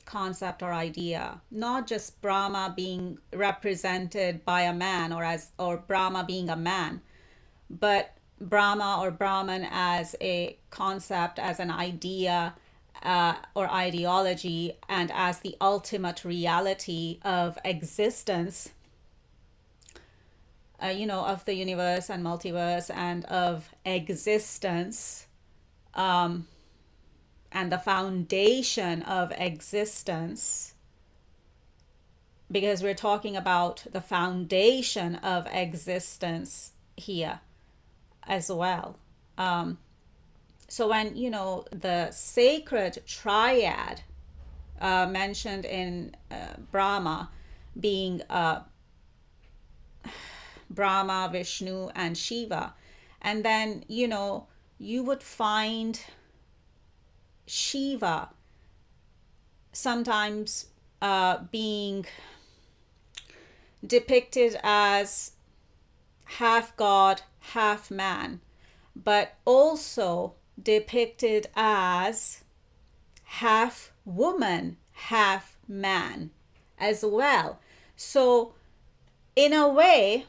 concept or idea. Not just Brahma being represented by a man, or Brahma being a man, but Brahma or Brahman as a concept, as an idea, or ideology, and as the ultimate reality of existence, of the universe and multiverse, and of existence, and the foundation of existence, because we're talking about the foundation of existence here as well. So when, the sacred triad mentioned in Brahma, being Brahma, Vishnu, and Shiva, and then, you would find Shiva sometimes being depicted as half god, half man, but also depicted as half woman, half man as well. So in a way,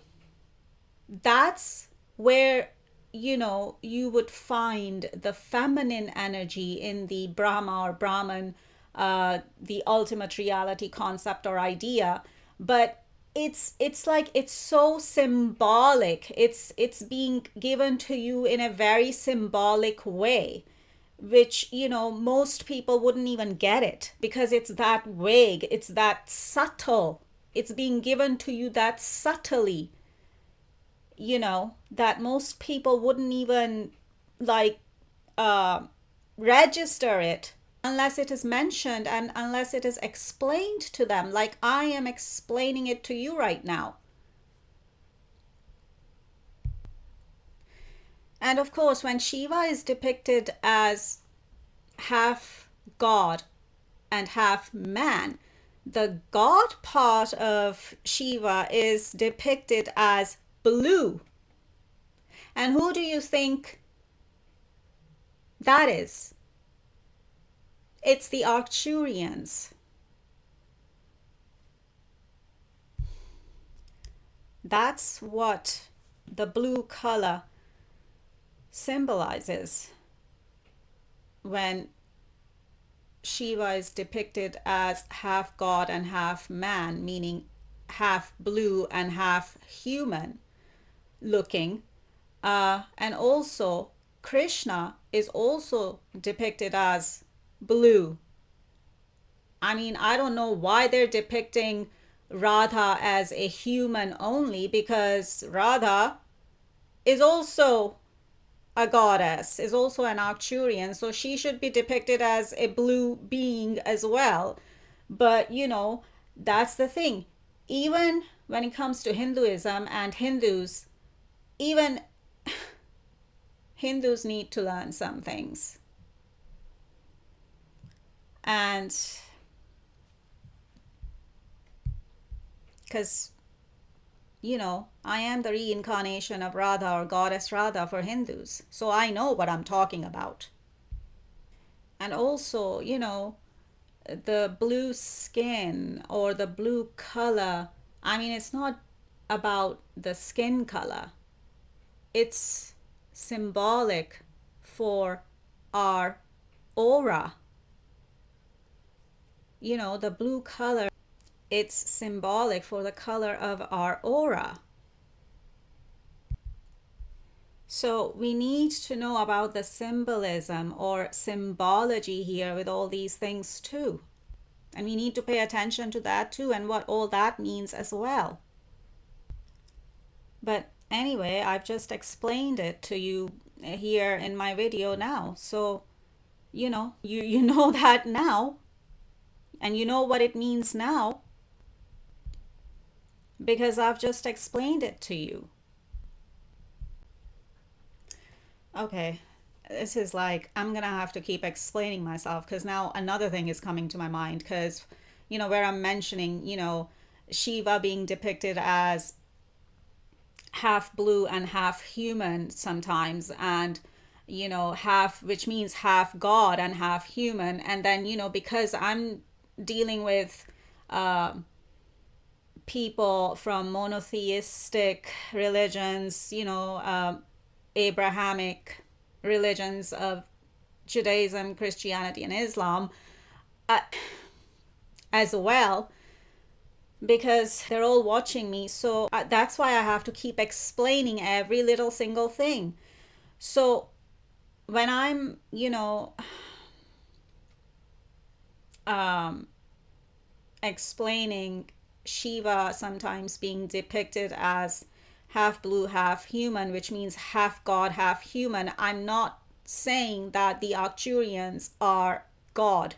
that's where you would find the feminine energy in the Brahma or Brahman, the ultimate reality concept or idea. But it's like, it's so symbolic. It's being given to you in a very symbolic way, which most people wouldn't even get it, because it's that vague, it's that subtle. It's being given to you that subtly, that most people wouldn't even register it unless it is mentioned and unless it is explained to them, like I am explaining it to you right now. And of course, when Shiva is depicted as half god and half man, the god part of Shiva is depicted as blue. And who do you think that is? It's the Arcturians. That's what the blue color symbolizes when Shiva is depicted as half god and half man, meaning half blue and half human looking. And also Krishna is also depicted as blue. I mean, I don't know why they're depicting Radha as a human only, because Radha is also a goddess, is also an Arcturian, so she should be depicted as a blue being as well. But that's the thing. Even when it comes to Hinduism and Hindus, even Hindus need to learn some things. And because I am the reincarnation of Radha or goddess Radha for Hindus, so I know what I'm talking about. And also, you know, the blue skin or the blue color, I mean, it's not about the skin color. It's symbolic for our aura. You know, the blue color, it's symbolic for the color of our aura. So we need to know about the symbolism or symbology here with all these things too. And we need to pay attention to that too and what all that means as well. But anyway, I've just explained it to you here in my video now. So, you know, you know that now, and you know what it means now because I've just explained it to you. Okay, this is like, I'm gonna have to keep explaining myself because now another thing is coming to my mind because, you know, where I'm mentioning, you know, Shiva being depicted as half blue and half human sometimes, and you know, half, which means half god and half human. And then, you know, because I'm dealing with people from monotheistic religions, you know, Abrahamic religions of Judaism, Christianity, and Islam as well, because they're all watching me. So that's why I have to keep explaining every little single thing. So when I'm, you know, explaining Shiva sometimes being depicted as half blue, half human, which means half god, half human, I'm not saying that the Arcturians are God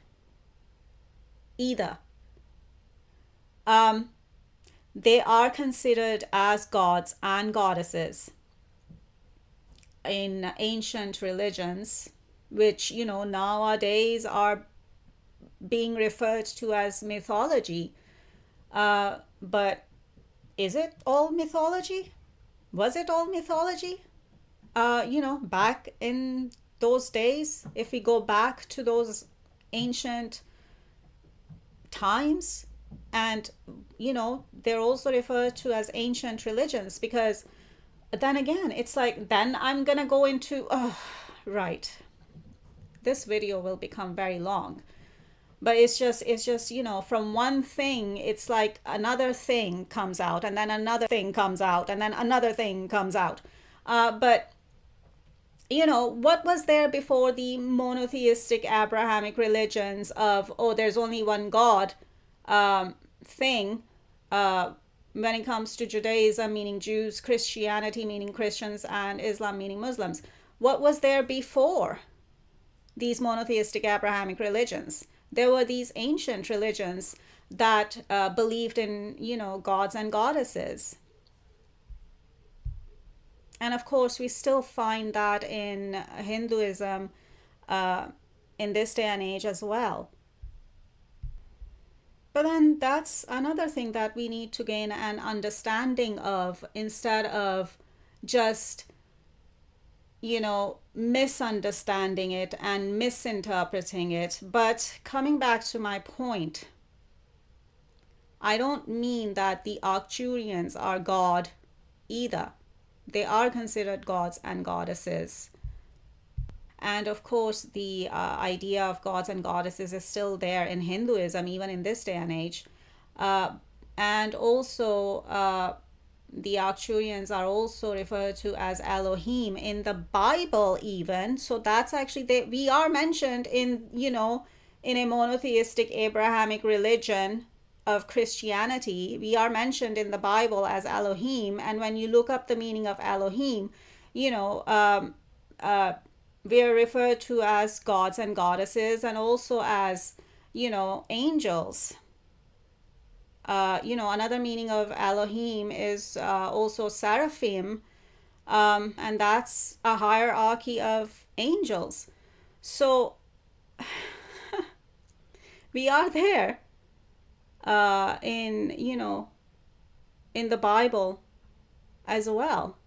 either. They are considered as gods and goddesses in ancient religions, which, you know, nowadays are being referred to as mythology. But is it all mythology? Was it all mythology? You know, back in those days, if we go back to those ancient times, and you know, they're also referred to as ancient religions, because then again, it's like, then I'm gonna go into, right, this video will become very long, but it's just, you know, from one thing, it's like another thing comes out, and then another thing comes out, and then another thing comes out. But you know, what was there before the monotheistic Abrahamic religions of, oh, there's only one God thing, when it comes to Judaism, meaning Jews, Christianity, meaning Christians, and Islam, meaning Muslims? What was there before these monotheistic Abrahamic religions? There were these ancient religions that believed in, you know, gods and goddesses. And of course, we still find that in Hinduism in this day and age as well. But then that's another thing that we need to gain an understanding of, instead of just, you know, misunderstanding it and misinterpreting it. But coming back to my point, I don't mean that the Arcturians are God either. They are considered gods and goddesses. And of course, the idea of gods and goddesses is still there in Hinduism, even in this day and age. And also, the Arcturians are also referred to as Elohim in the Bible even. So that's actually, we are mentioned in, you know, in a monotheistic Abrahamic religion of Christianity. We are mentioned in the Bible as Elohim. And when you look up the meaning of Elohim, you know, we are referred to as gods and goddesses, and also as, you know, angels. You know, another meaning of Elohim is also seraphim, and that's a hierarchy of angels. So we are there in, you know, in the Bible as well.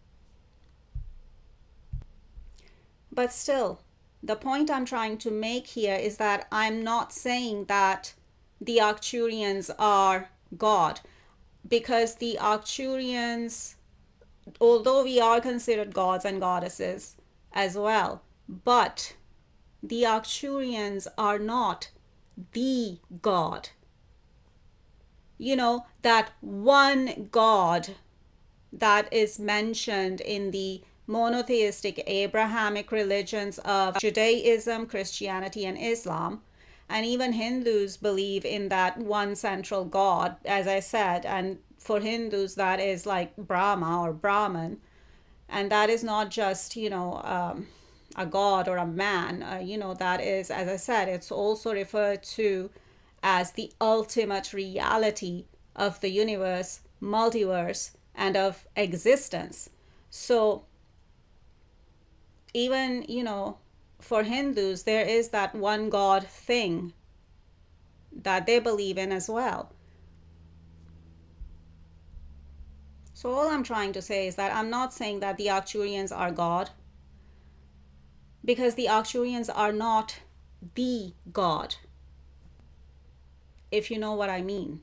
But still, The point I'm trying to make here is that I'm not saying that the Arcturians are God, because the Arcturians, although we are considered gods and goddesses as well, but the Arcturians are not the God. You know, that one God that is mentioned in the monotheistic Abrahamic religions of Judaism, Christianity, and Islam. And even Hindus believe in that one central God, as I said. And for Hindus, that is like Brahma or Brahman. And that is not just, a god or a man. That is, as I said, it's also referred to as the ultimate reality of the universe, multiverse, and of existence. So even, for Hindus, there is that one God thing that they believe in as well. So all I'm trying to say is that I'm not saying that the Arcturians are God, because the Arcturians are not the God, if you know what I mean.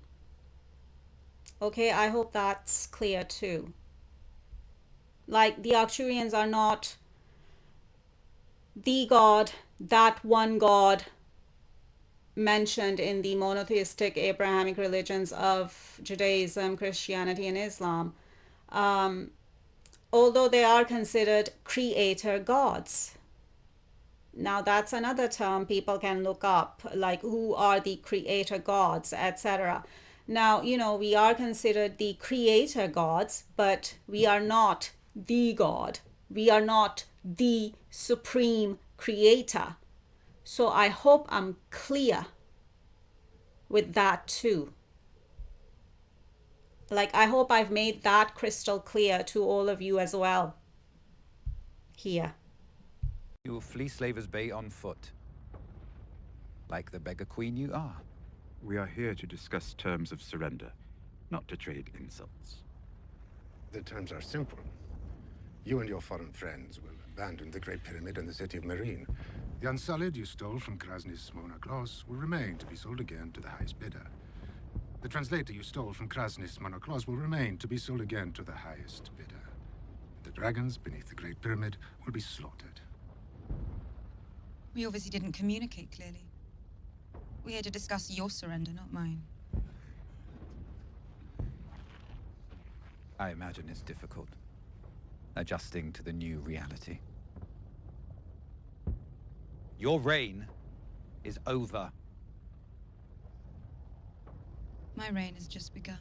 Okay, I hope that's clear too. Like, the Arcturians are not the God, that one God mentioned in the monotheistic Abrahamic religions of Judaism, Christianity, and Islam. Although they are considered creator gods. Now that's another term people can look up, like who are the creator gods, etc. Now, we are considered the creator gods, but we are not the God. We are not the supreme creator. So I hope I'm clear with that too. Like, I hope I've made that crystal clear to all of you as well here. You will flee Slavers Bay on foot, like the beggar queen you are. We are here to discuss terms of surrender, not to trade insults. The terms are simple. You and your foreign friends will abandon the Great Pyramid and the city of Marine. The Unsullied you stole from Krasny's monoclos will remain to be sold again to the highest bidder. The translator you stole from Krasny's monoclos will remain to be sold again to the highest bidder. The dragons beneath the Great Pyramid will be slaughtered. We obviously didn't communicate clearly. We're here to discuss your surrender, not mine. I imagine it's difficult, adjusting to the new reality. Your reign is over. My reign has just begun.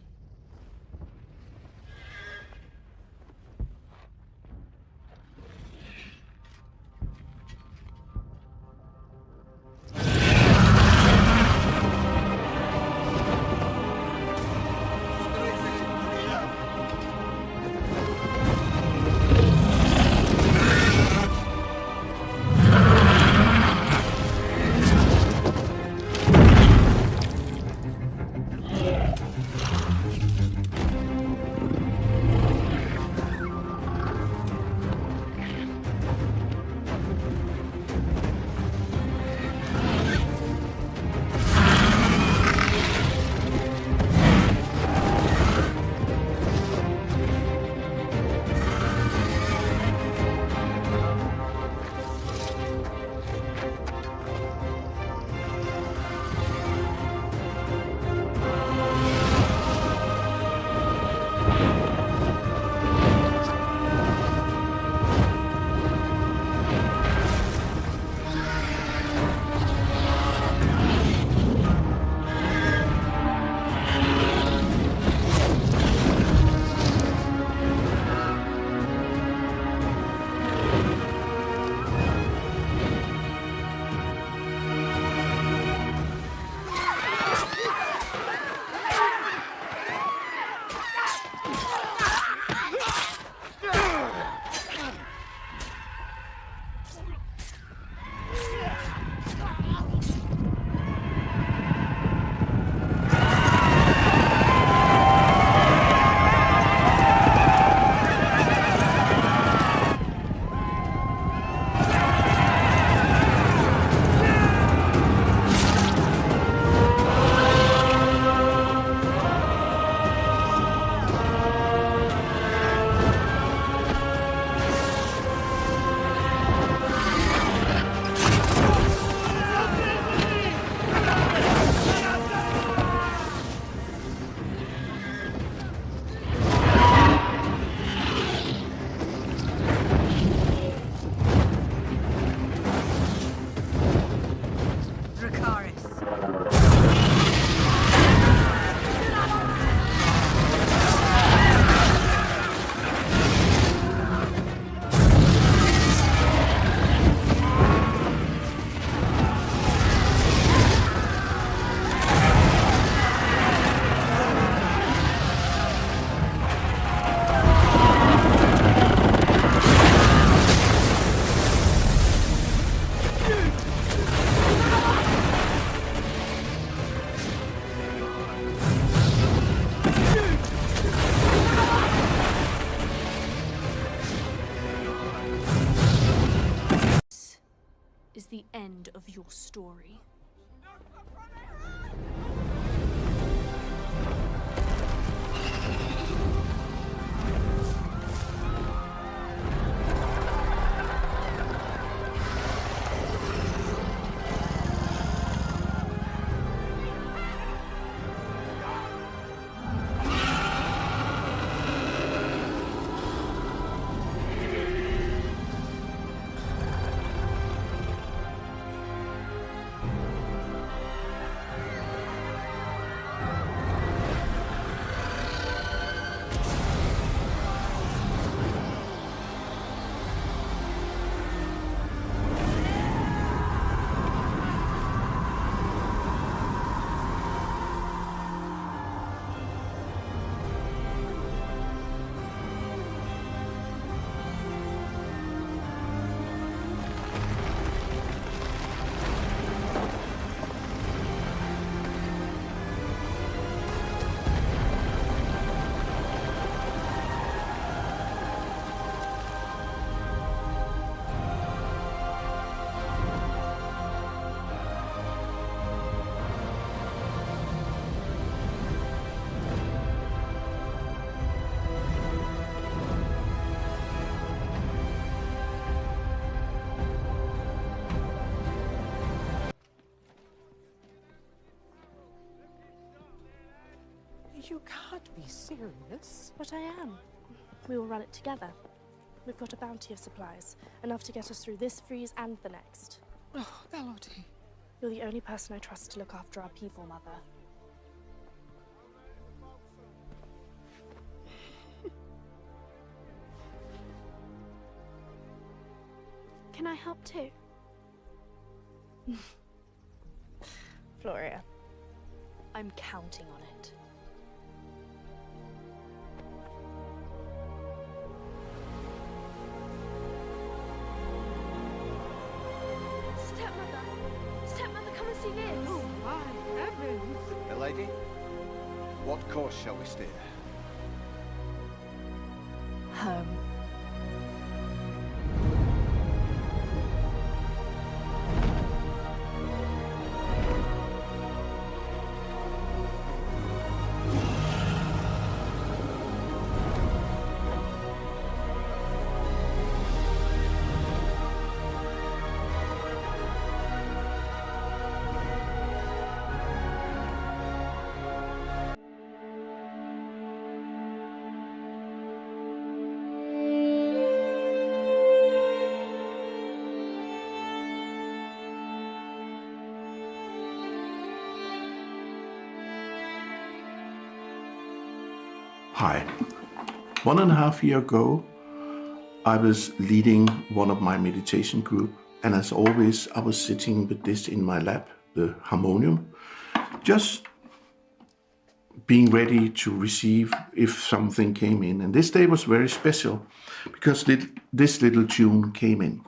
end of your story. You can't be serious. But I am. We will run it together. We've got a bounty of supplies, enough to get us through this freeze and the next. Oh, Elodie. You're the only person I trust to look after our people, Mother. Can I help too? Floria, I'm counting on it. Stepmother, come and see this! Oh, my heavens! Milady, what course shall we steer? Home. Hi. 1.5 years ago, I was leading one of my meditation group, and as always, I was sitting with this in my lap, the harmonium, just being ready to receive if something came in. And this day was very special because this little tune came in.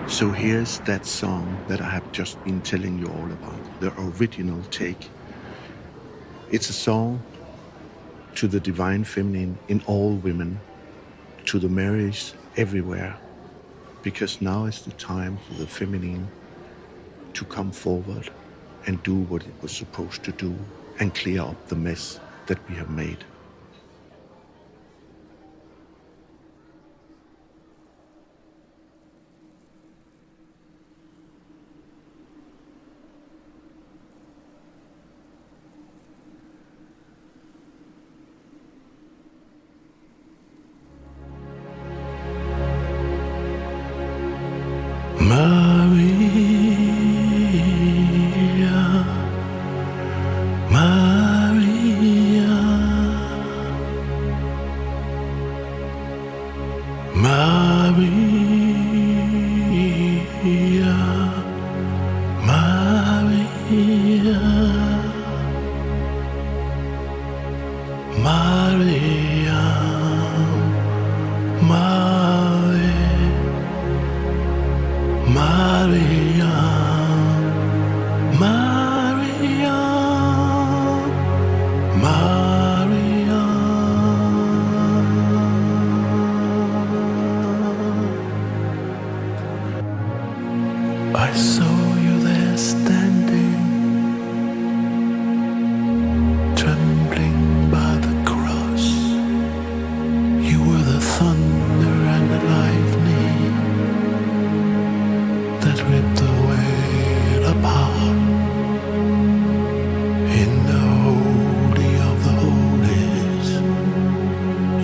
So here's that song that I have just been telling you all about, the original take. It's a song to the divine feminine in all women, to the Marys everywhere, because now is the time for the feminine to come forward and do what it was supposed to do and clear up the mess that we have made. Maria. Maria, Maria, Maria, Maria, Maria, Maria. I saw you there standing, trembling by the cross. You were the thunder and the lightning that ripped the veil apart. In the holy of the holies,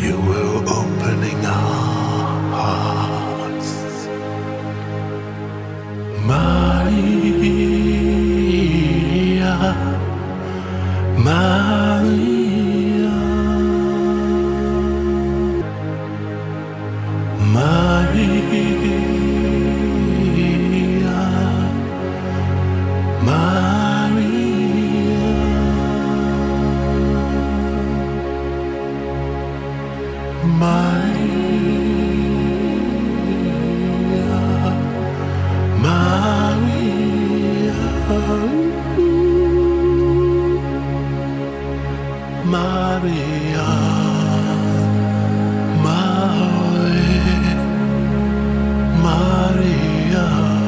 you were opening our hearts. Maria, Maria, Maria, Maria, Maria, Maria, Maria.